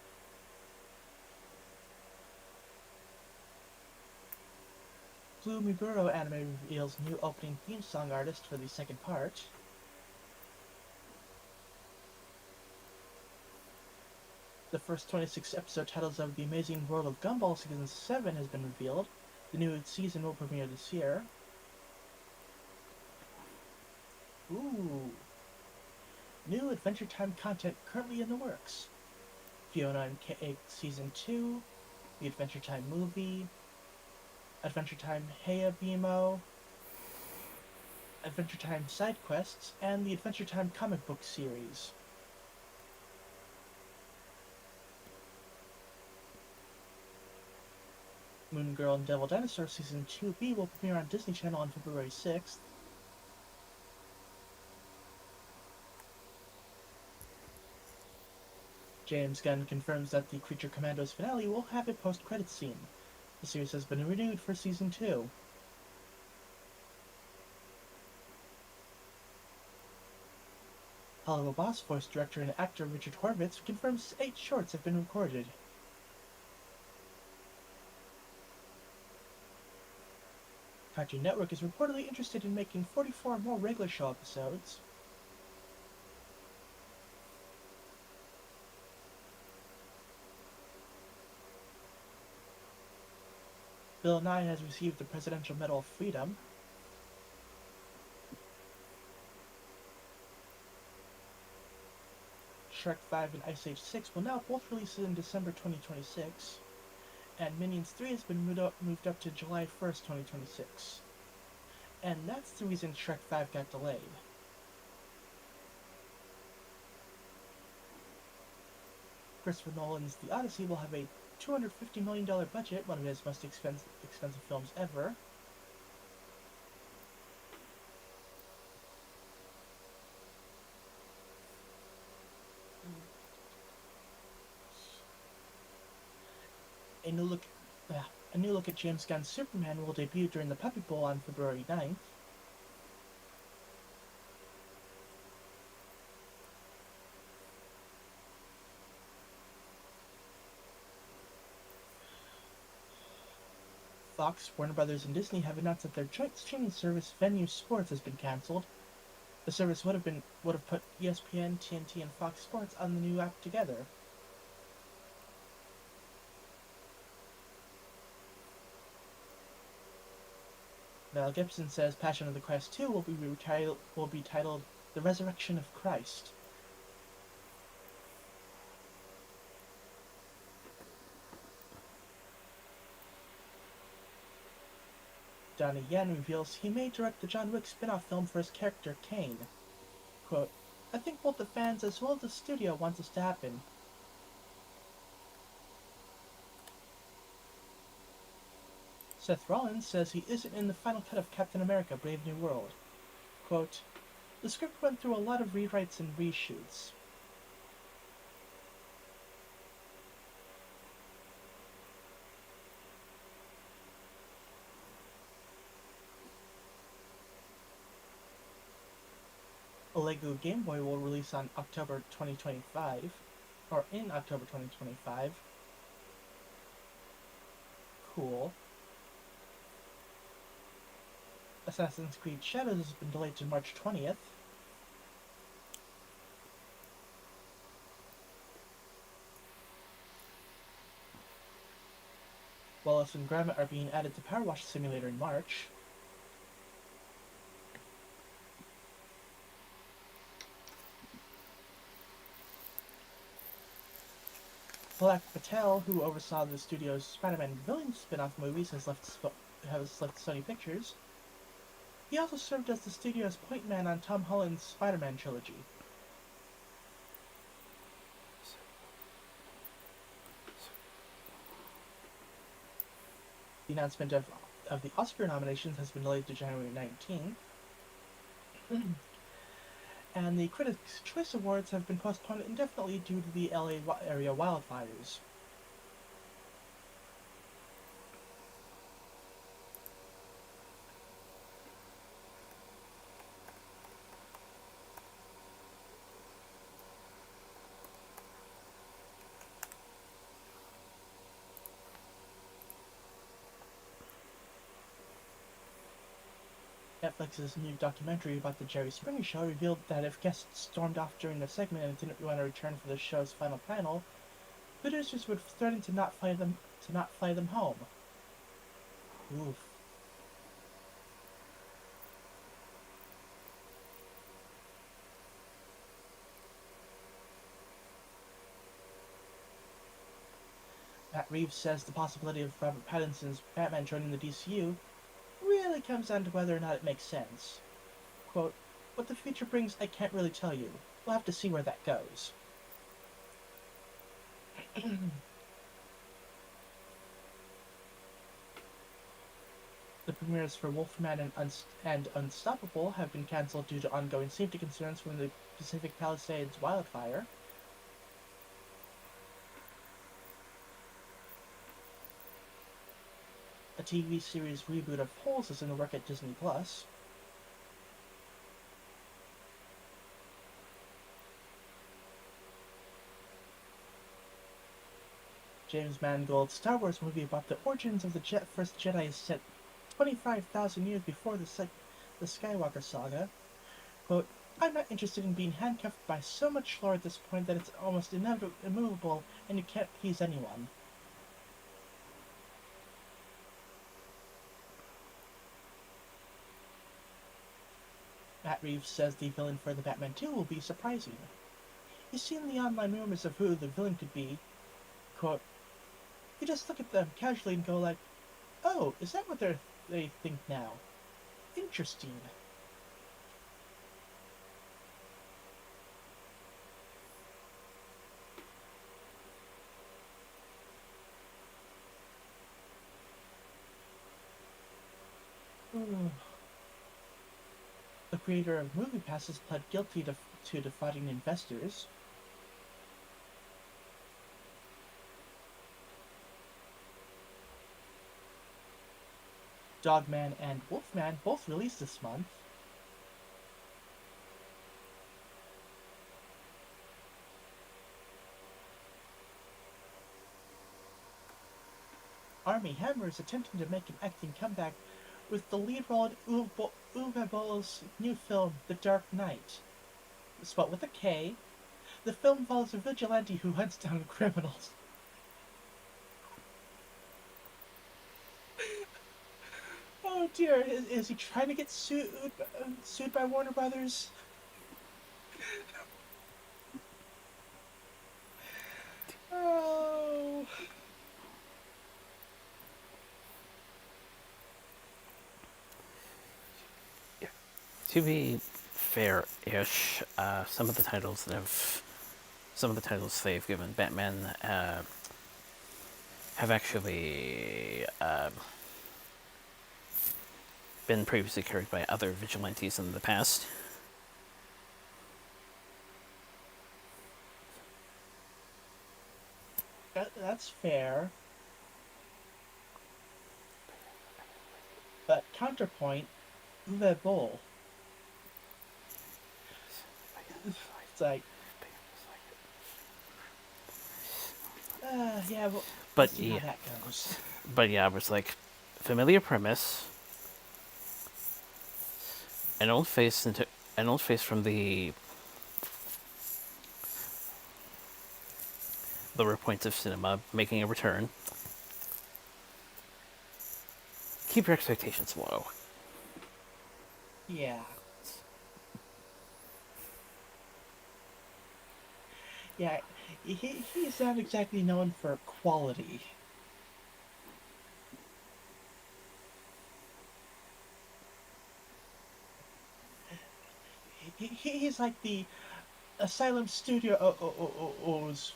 Blue Miguro anime reveals new opening theme song artist for the second part. The first 26 episode titles of The Amazing World of Gumball Season 7 has been revealed. The new season will premiere this year. Ooh. New Adventure Time content currently in the works. Fiona and Cake Season 2, the Adventure Time movie, Adventure Time Heya Bimo, Adventure Time side quests, and the Adventure Time comic book series. Moon Girl and Devil Dinosaur Season 2B will premiere on Disney Channel on February 6th. James Gunn confirms that the Creature Commandos finale will have a post-credits scene. The series has been renewed for Season 2. Hello Boss voice director and actor Richard Horvitz confirms 8 shorts have been recorded. Cartoon Network is reportedly interested in making 44 more regular show episodes. Bill Nye has received the Presidential Medal of Freedom. Shrek 5 and Ice Age 6 will now both release in December 2026, and Minions 3 has been moved up to July 1st, 2026. And that's the reason Shrek 5 got delayed. Christopher Nolan's The Odyssey will have a $250 million budget, one of his most expensive films ever. A new look at James Gunn's Superman will debut during the Puppy Bowl on February 9th. Fox, Warner Brothers, and Disney have announced that their joint streaming service Venue Sports has been cancelled. The service would have put ESPN, TNT, and Fox Sports on the new app together. Mel Gibson says Passion of the Christ 2 will be titled The Resurrection of Christ. Donnie Yen reveals he may direct the John Wick spin-off film for his character Kane. Quote, I think both the fans as well as the studio want this to happen. Seth Rollins says he isn't in the final cut of Captain America Brave New World. Quote, the script went through a lot of rewrites and reshoots. A Lego Game Boy will release on October 2025, or in October 2025. Cool. Assassin's Creed Shadows has been delayed to March 20th. Wallace and Gromit are being added to Power Wash Simulator in March. Palak Patel, who oversaw the studio's Spider-Man villain spin-off movies, has left Sony Pictures. He also served as the studio's point man on Tom Holland's Spider-Man trilogy. The announcement of the Oscar nominations has been delayed to January 19th. And the Critics' Choice Awards have been postponed indefinitely due to the LA area wildfires. Netflix's new documentary about the Jerry Springer Show revealed that if guests stormed off during the segment and didn't want to return for the show's final panel, producers would threaten to not fly them home. Oof. Matt Reeves says the possibility of Robert Pattinson's Batman joining the DCU really comes down to whether or not it makes sense. Quote, "What the future brings, I can't really tell you. We'll have to see where that goes." The premieres for Wolfman and Unstoppable have been cancelled due to ongoing safety concerns from the Pacific Palisades wildfire. A TV series reboot of Holes is in the work at Disney Plus. James Mangold's Star Wars movie about the origins of the first Jedi is set 25,000 years before the Skywalker saga. Quote, "I'm not interested in being handcuffed by so much lore at this point that it's almost immovable and you can't please anyone." Matt Reeves says the villain for the Batman 2 will be surprising. He's seen the online rumors of who the villain could be. Quote, "You just look at them casually and go like, oh, is that what they think now? Interesting." The creator of MoviePass has pled guilty to defrauding investors. Dogman and Wolfman both released this month. Armie Hammer is attempting to make an acting comeback with the lead role in Uwe Boll's new film, The Dark Knight. Spelled with a K, the film follows a vigilante who hunts down criminals. Oh dear, is he trying to get sued by Warner Brothers? Oh. To be fair-ish, some of the titles they've given Batman have actually been previously carried by other vigilantes in the past. That's fair. But counterpoint, Uwe Boll. It's like, yeah, well, But let's see how that goes. yeah, it was like familiar premise, an old face from the lower points of cinema making a return. Keep your expectations low. Yeah. Yeah, he's not exactly known for quality. He's like the Asylum Studio's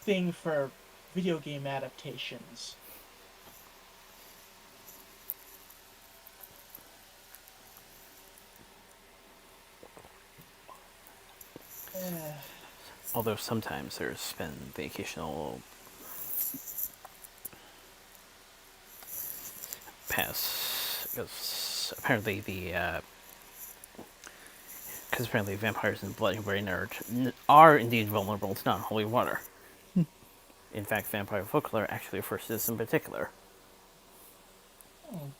thing for video game adaptations. Although sometimes there's been the occasional pass, because apparently vampires and bloody brain are indeed vulnerable to non-holy water. In fact, vampire folklore actually refers to this in particular. Oh.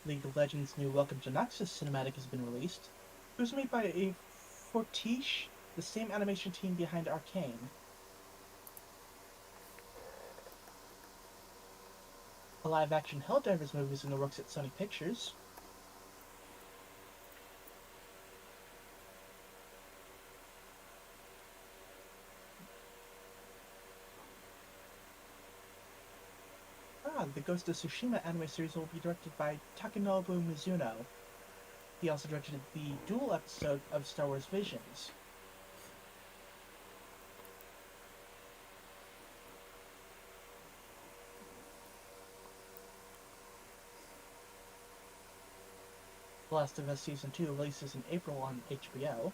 League of Legends' new Welcome to Noxus cinematic has been released. It was made by a Fortiche, the same animation team behind Arcane. A live-action Helldivers movie is in the works at Sony Pictures. The Ghost of Tsushima anime series will be directed by Takanobu Mizuno. He also directed the dual episode of Star Wars Visions. The Last of Us Season 2 releases in April on HBO.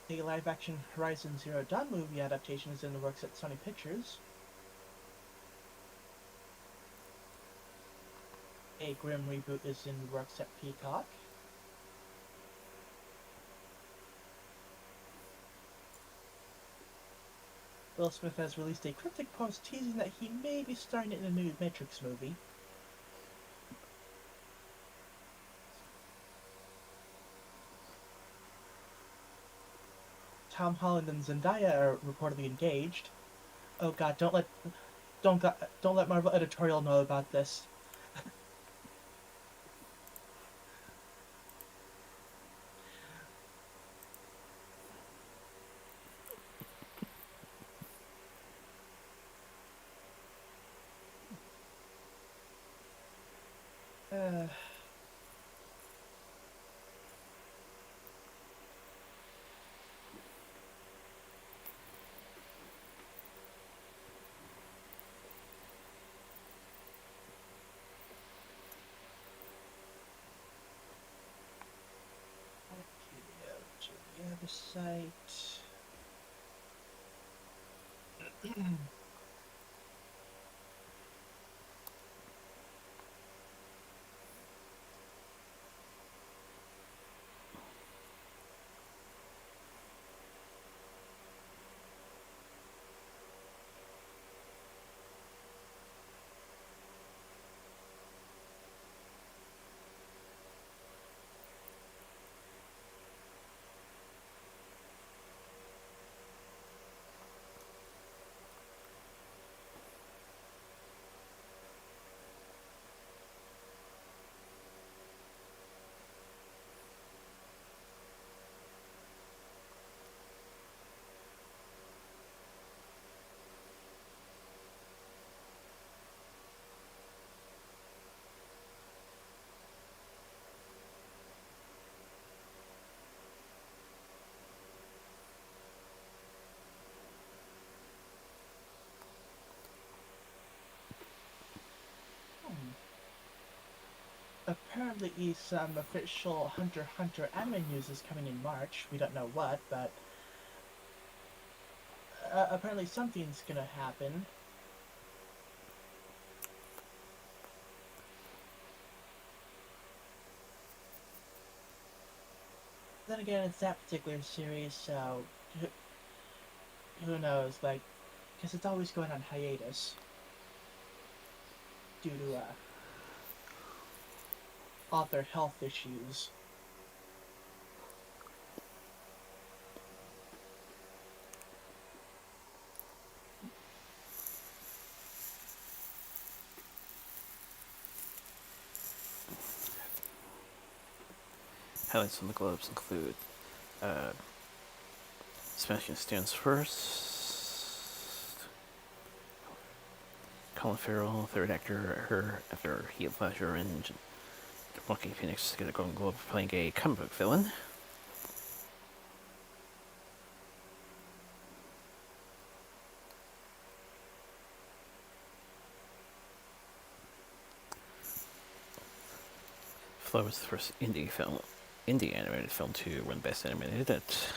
A live-action Horizon Zero Dawn movie adaptation is in the works at Sony Pictures. A Grimm reboot is in the works at Peacock. Will Smith has released a cryptic post teasing that he may be starring in a new Matrix movie. Tom Holland and Zendaya are reportedly engaged. Oh god, don't let Marvel editorial know about this. Uh, go to the other site. Apparently some official Hunter x Hunter anime news is coming in March. We don't know what, but apparently something's gonna happen. Then again, it's that particular series, so who knows? Like, because it's always going on hiatus due to author health issues. Highlights from the Globes include Smashing Stones first. Colin Farrell, third actor after Heath Ledger and Joaquin Phoenix, get a Golden Globe for playing a comic book villain. Flow was the first indie animated film to win Best Animated at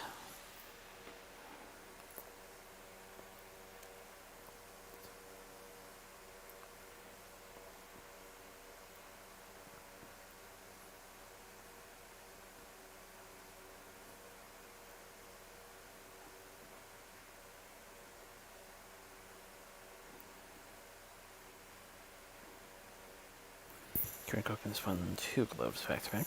Drink opens fun 2 gloves back to back.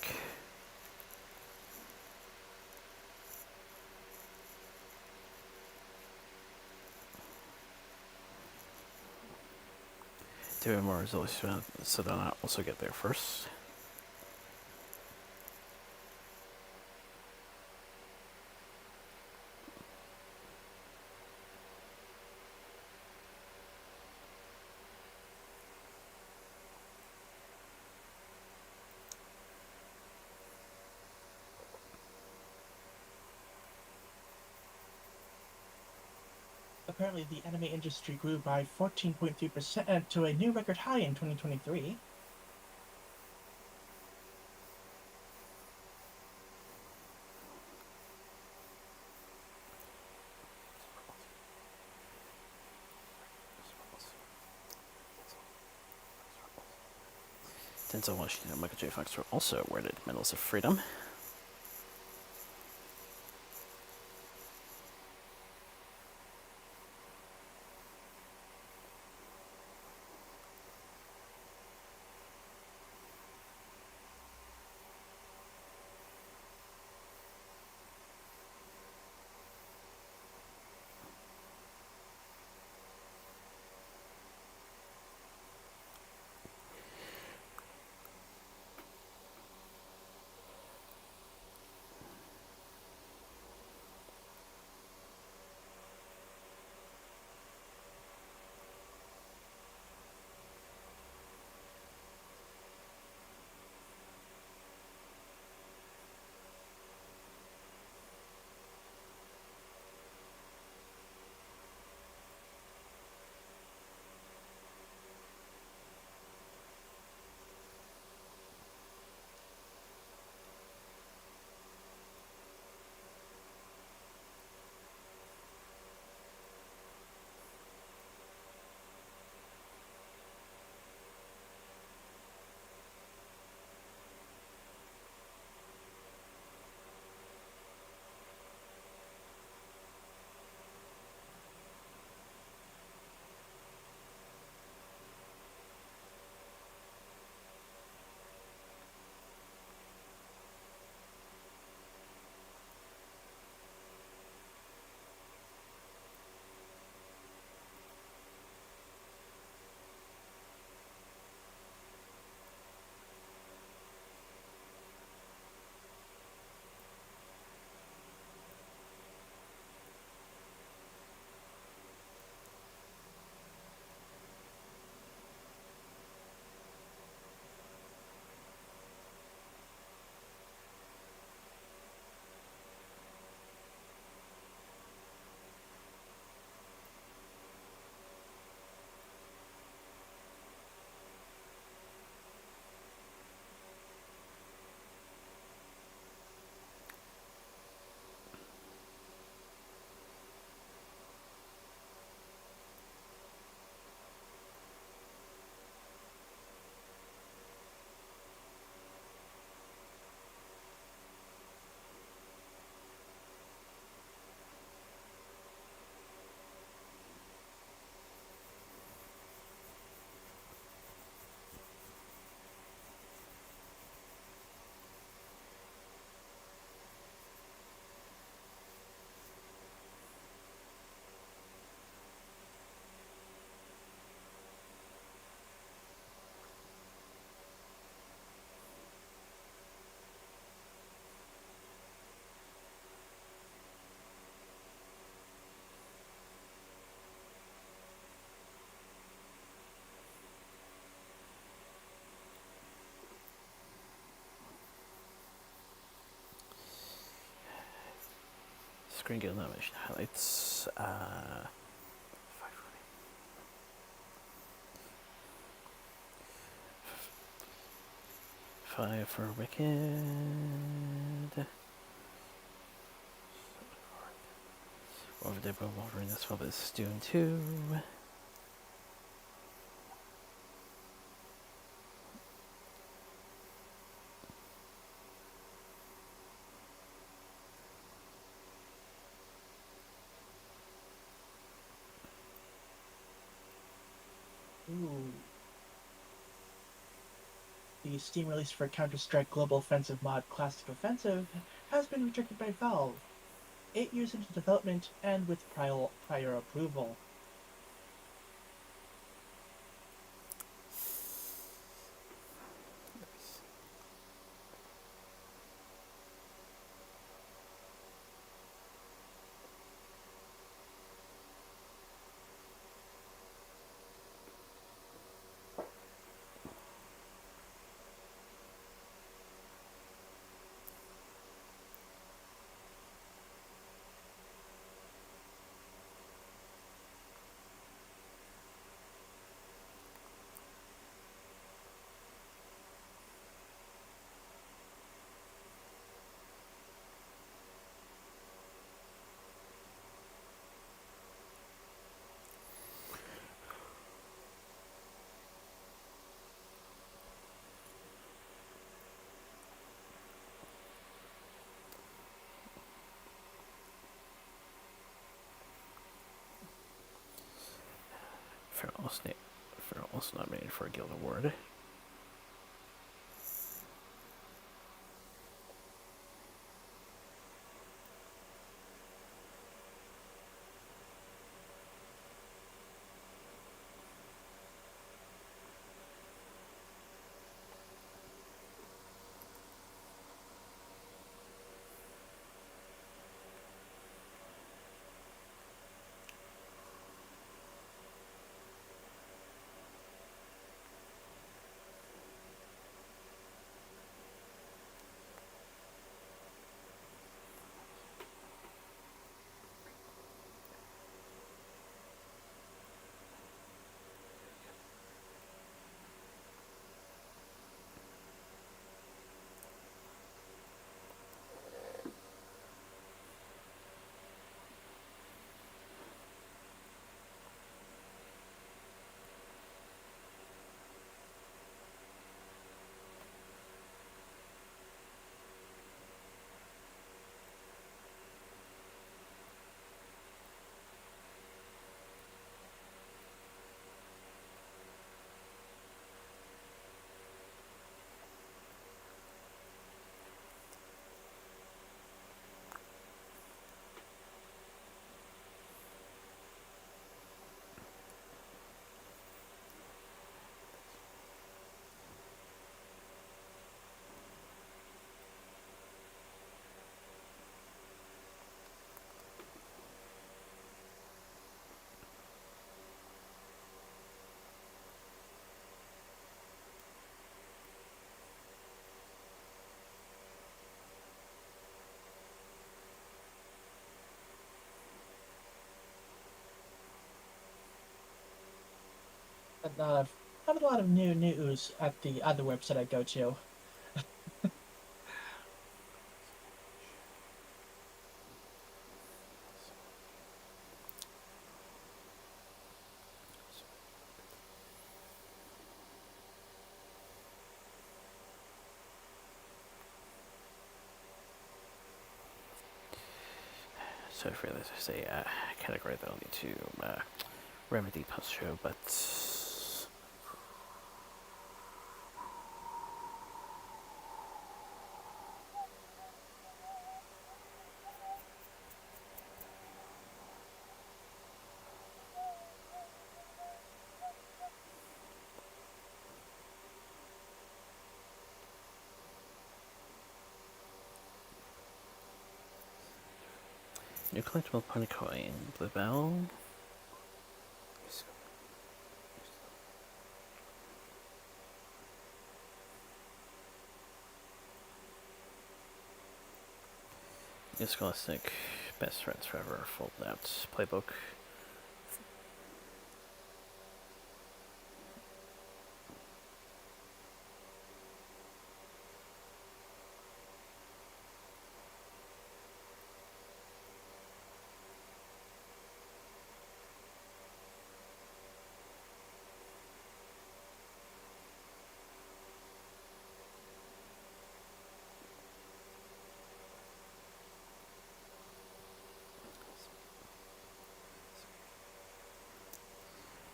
Do more results so they'll not also get there first. Apparently, the anime industry grew by 14.3% to a new record high in 2023. Denzel Washington and Michael J. Fox were also awarded Medals of Freedom. Screen Guild nomination highlights. 5 for Wicked. Over there, but Wolverine, that's what it's doing too. Ooh. the Steam release for Counter-Strike Global Offensive mod Classic Offensive has been rejected by Valve, 8 years into development and with prior approval. Feral also nominated for a Guild Award. Not a lot of new news at the other website I go to. So for this is a category that I'll need to remedy post-show, but new collectible pony coin, Blue Bell. New Scholastic Best Friends Forever fold out playbook.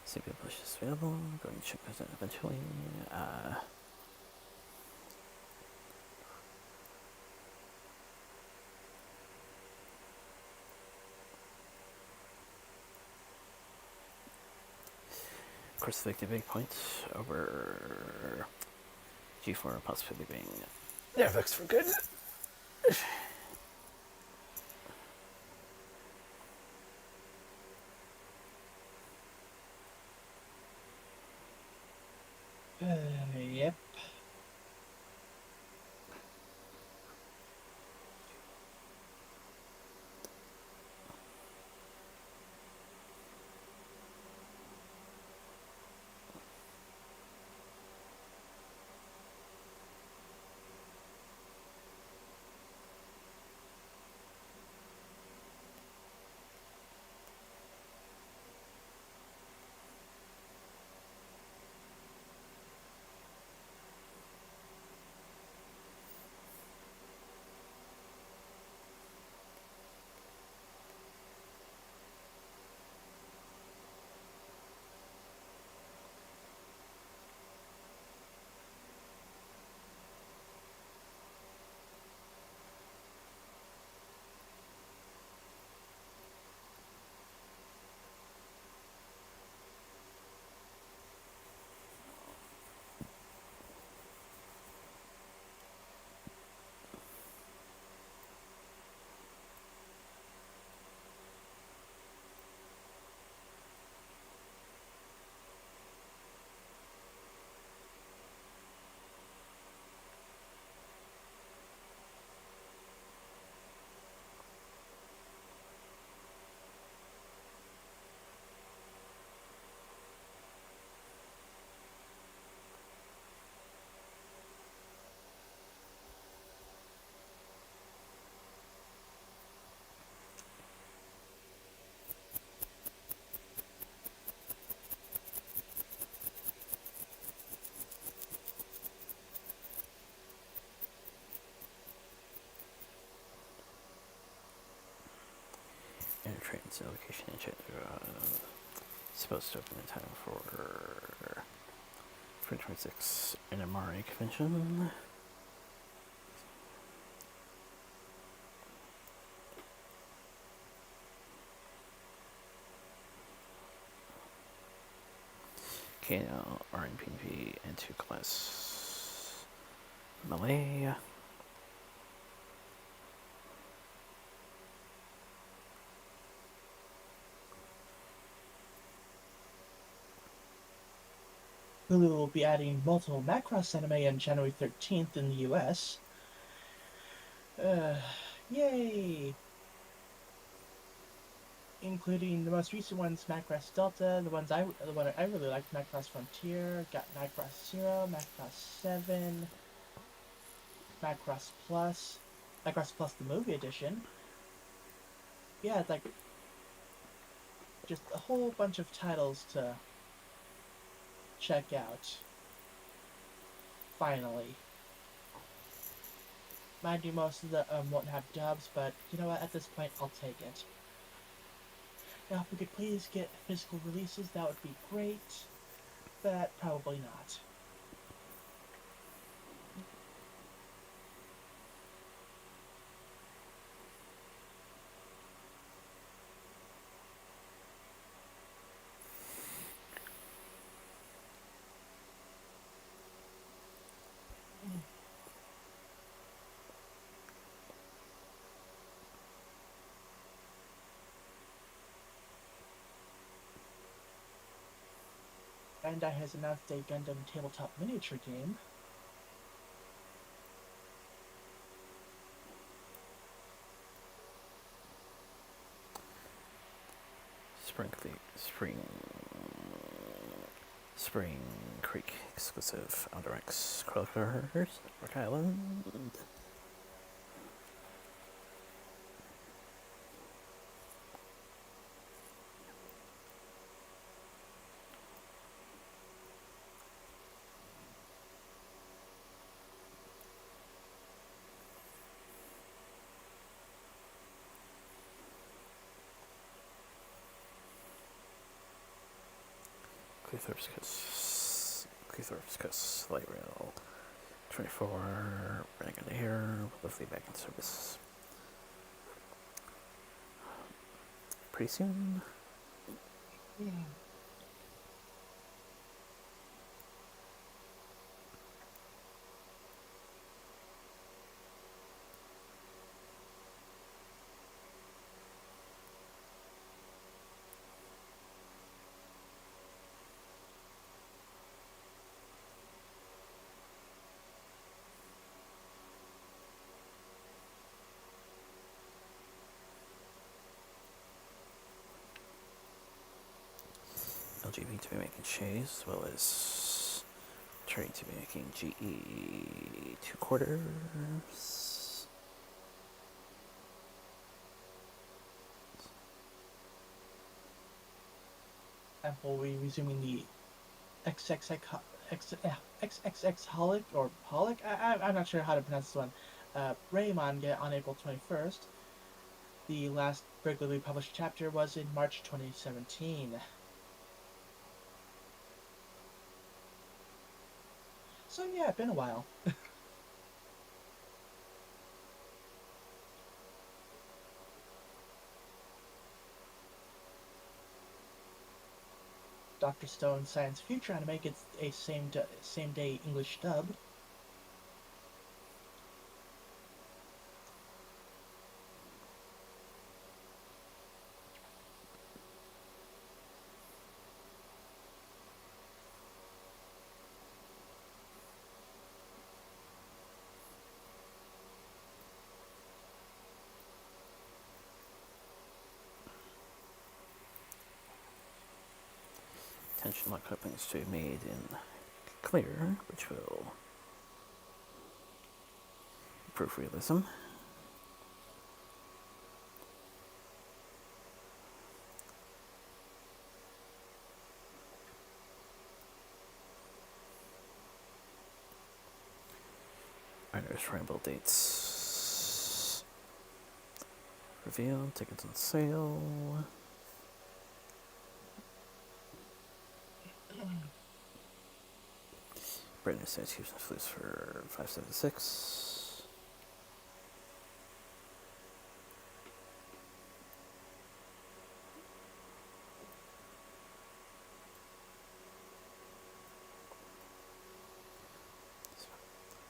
See if publish is available. Going to check that eventually. course, 50 big points over G4 possibility being there. Looks for good. Yep. And trains location in supposed to open in time for 2026 NMRA convention. KNL, RNPV, and 2 class Malay. Hulu will be adding multiple Macross anime on January 13th in the US. Yay! Including the most recent ones, Macross Delta, the one I really liked, Macross Frontier, got Macross Zero, Macross 7, Macross Plus, Macross Plus the movie edition. Yeah, it's like just a whole bunch of titles to check out. Finally. Mind you, most of them won't have dubs, but you know what, at this point, I'll take it. Now, if we could please get physical releases, that would be great, but probably not. Bandai has announced a Gundam tabletop miniature game. Spring Creek exclusive Outer X Crawlers, Rock Island. Cleethorpes Coast Light Rail 24 running into here, hopefully back in service pretty soon. LGB to be making Shays, as well as Trade to be making GE 2/4. And we'll be resuming the XXX Holic or Holic. I'm not sure how to pronounce this one. Ray manga on April 21st. The last regularly published chapter was in March 2017. So yeah, it's been a while. Dr. Stone's science future anime gets a same day English dub. Tension lock openings to be made in clear, which will improve realism. Writers Ramble dates revealed, tickets on sale. Brandon says Houston Flutes for $5.76.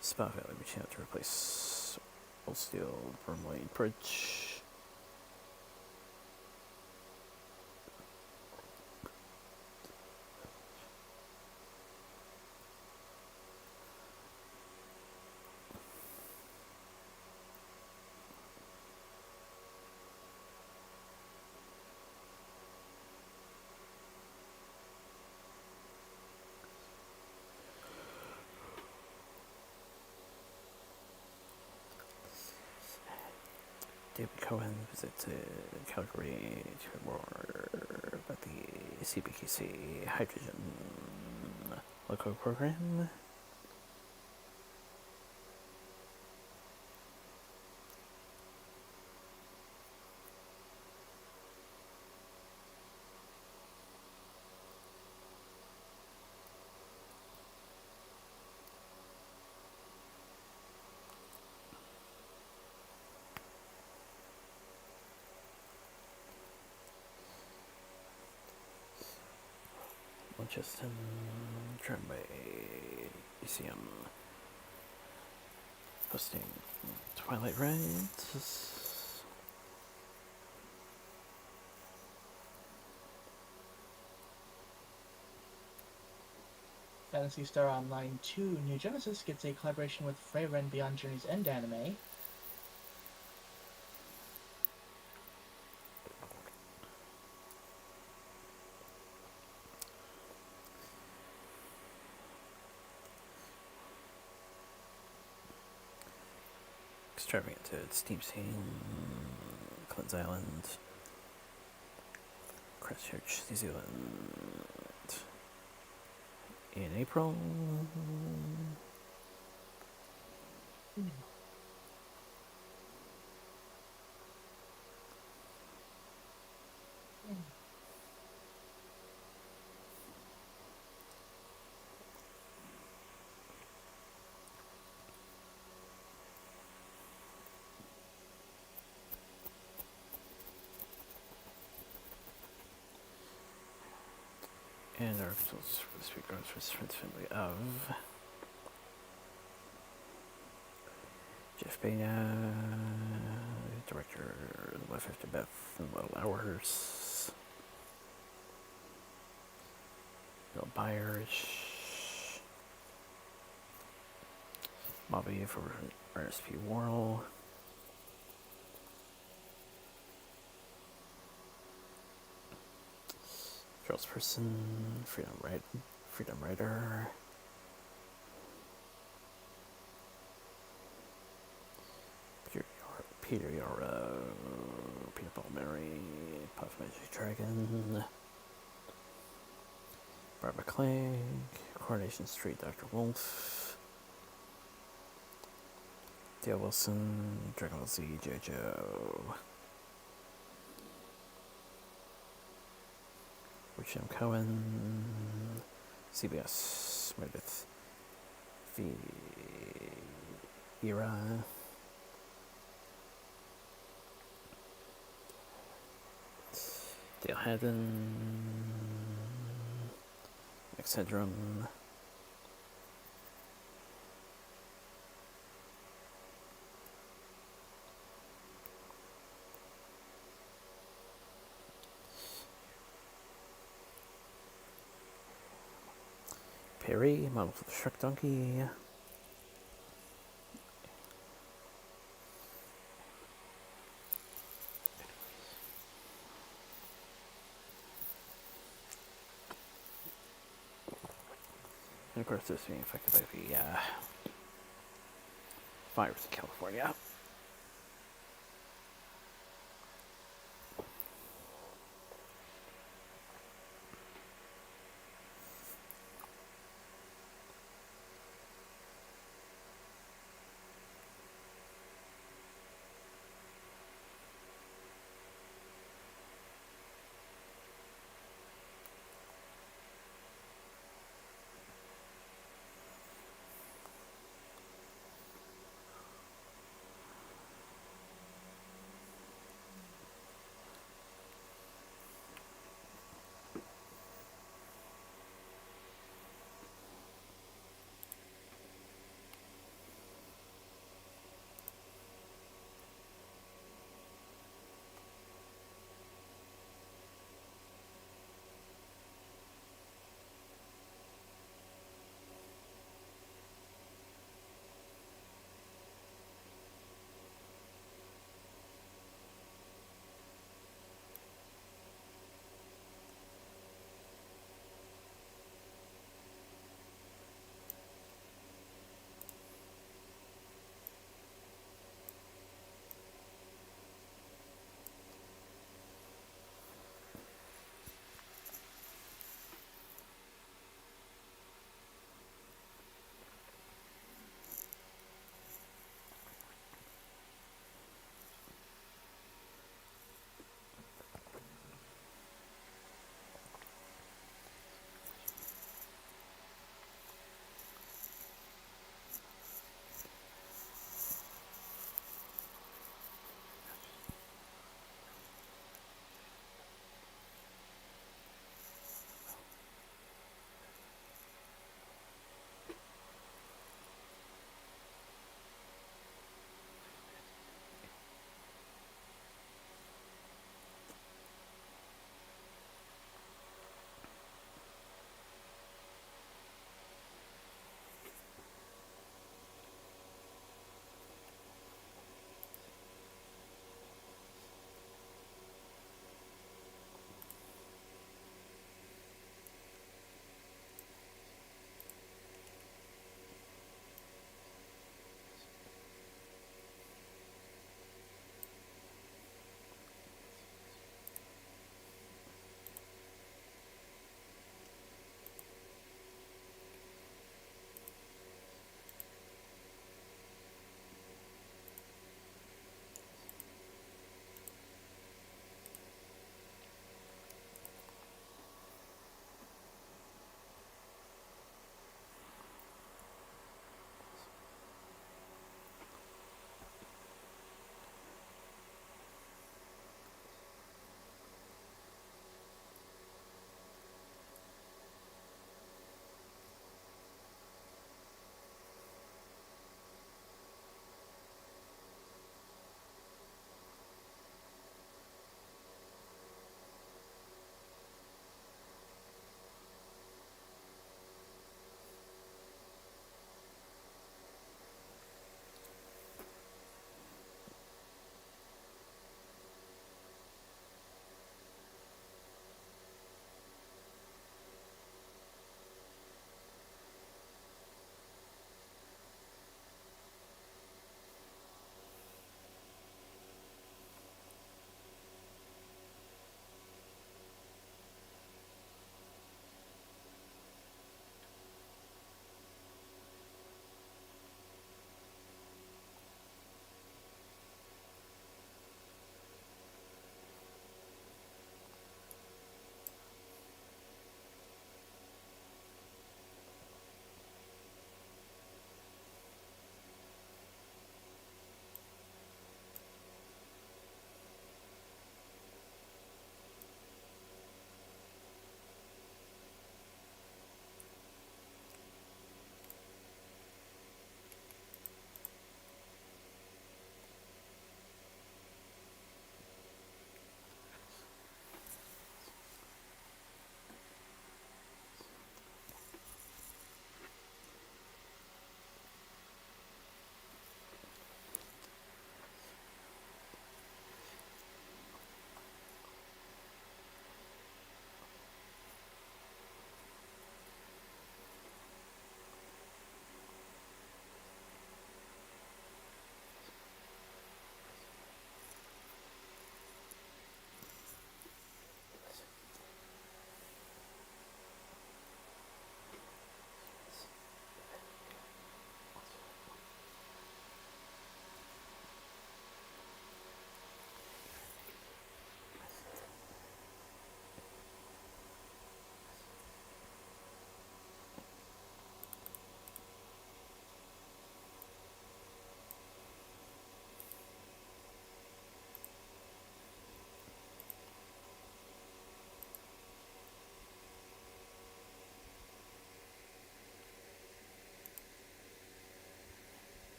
Spa Valley reaching out to replace Old Steel Vermilion Bridge. David Cohen visited Calgary to learn more about the CBKC Hydrogen Loco program. Winchester, turned by ECM, hosting Twilight Rides. Fantasy Star Online 2 New Genesis gets a collaboration with Freyren Beyond Journey's End anime. Extravagant to Steam Scene, Cleanse Island, Christchurch, New Zealand, in April. And our results for this week goes for Friends Family of Jeff Pena, director Life After Beth in Little Hours, Bill Byers, Bobby for Ernest P. Worrell, Charles Person, Freedom Rider, Peter Yarrow, Peter Paul Mary, Puff Magic Dragon, Barbara Clegg, Coronation Street, Dr. Wolf, Dale Wilson, Dragon Ball Z, JoJo, Richard Cohen, CBS, Meredith, Vera, Dale Haddon, Excedrum, Perry, model for the Shrek Donkey, and of course this being affected by the fires in California.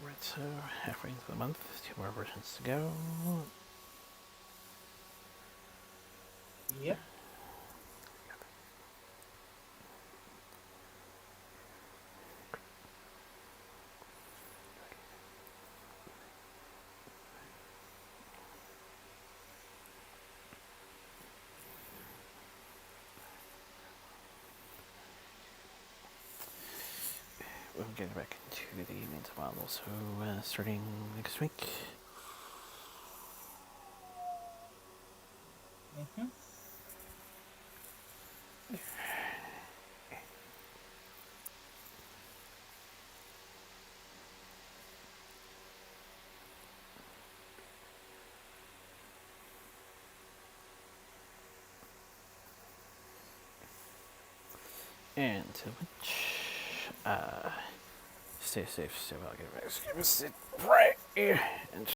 Alright, so halfway into the month, 2 more versions to go. Yep. We'll get back into the main model, so starting next week. Mm-hmm. And to which, stay safe, stay well, get a vaccine, sit right here, and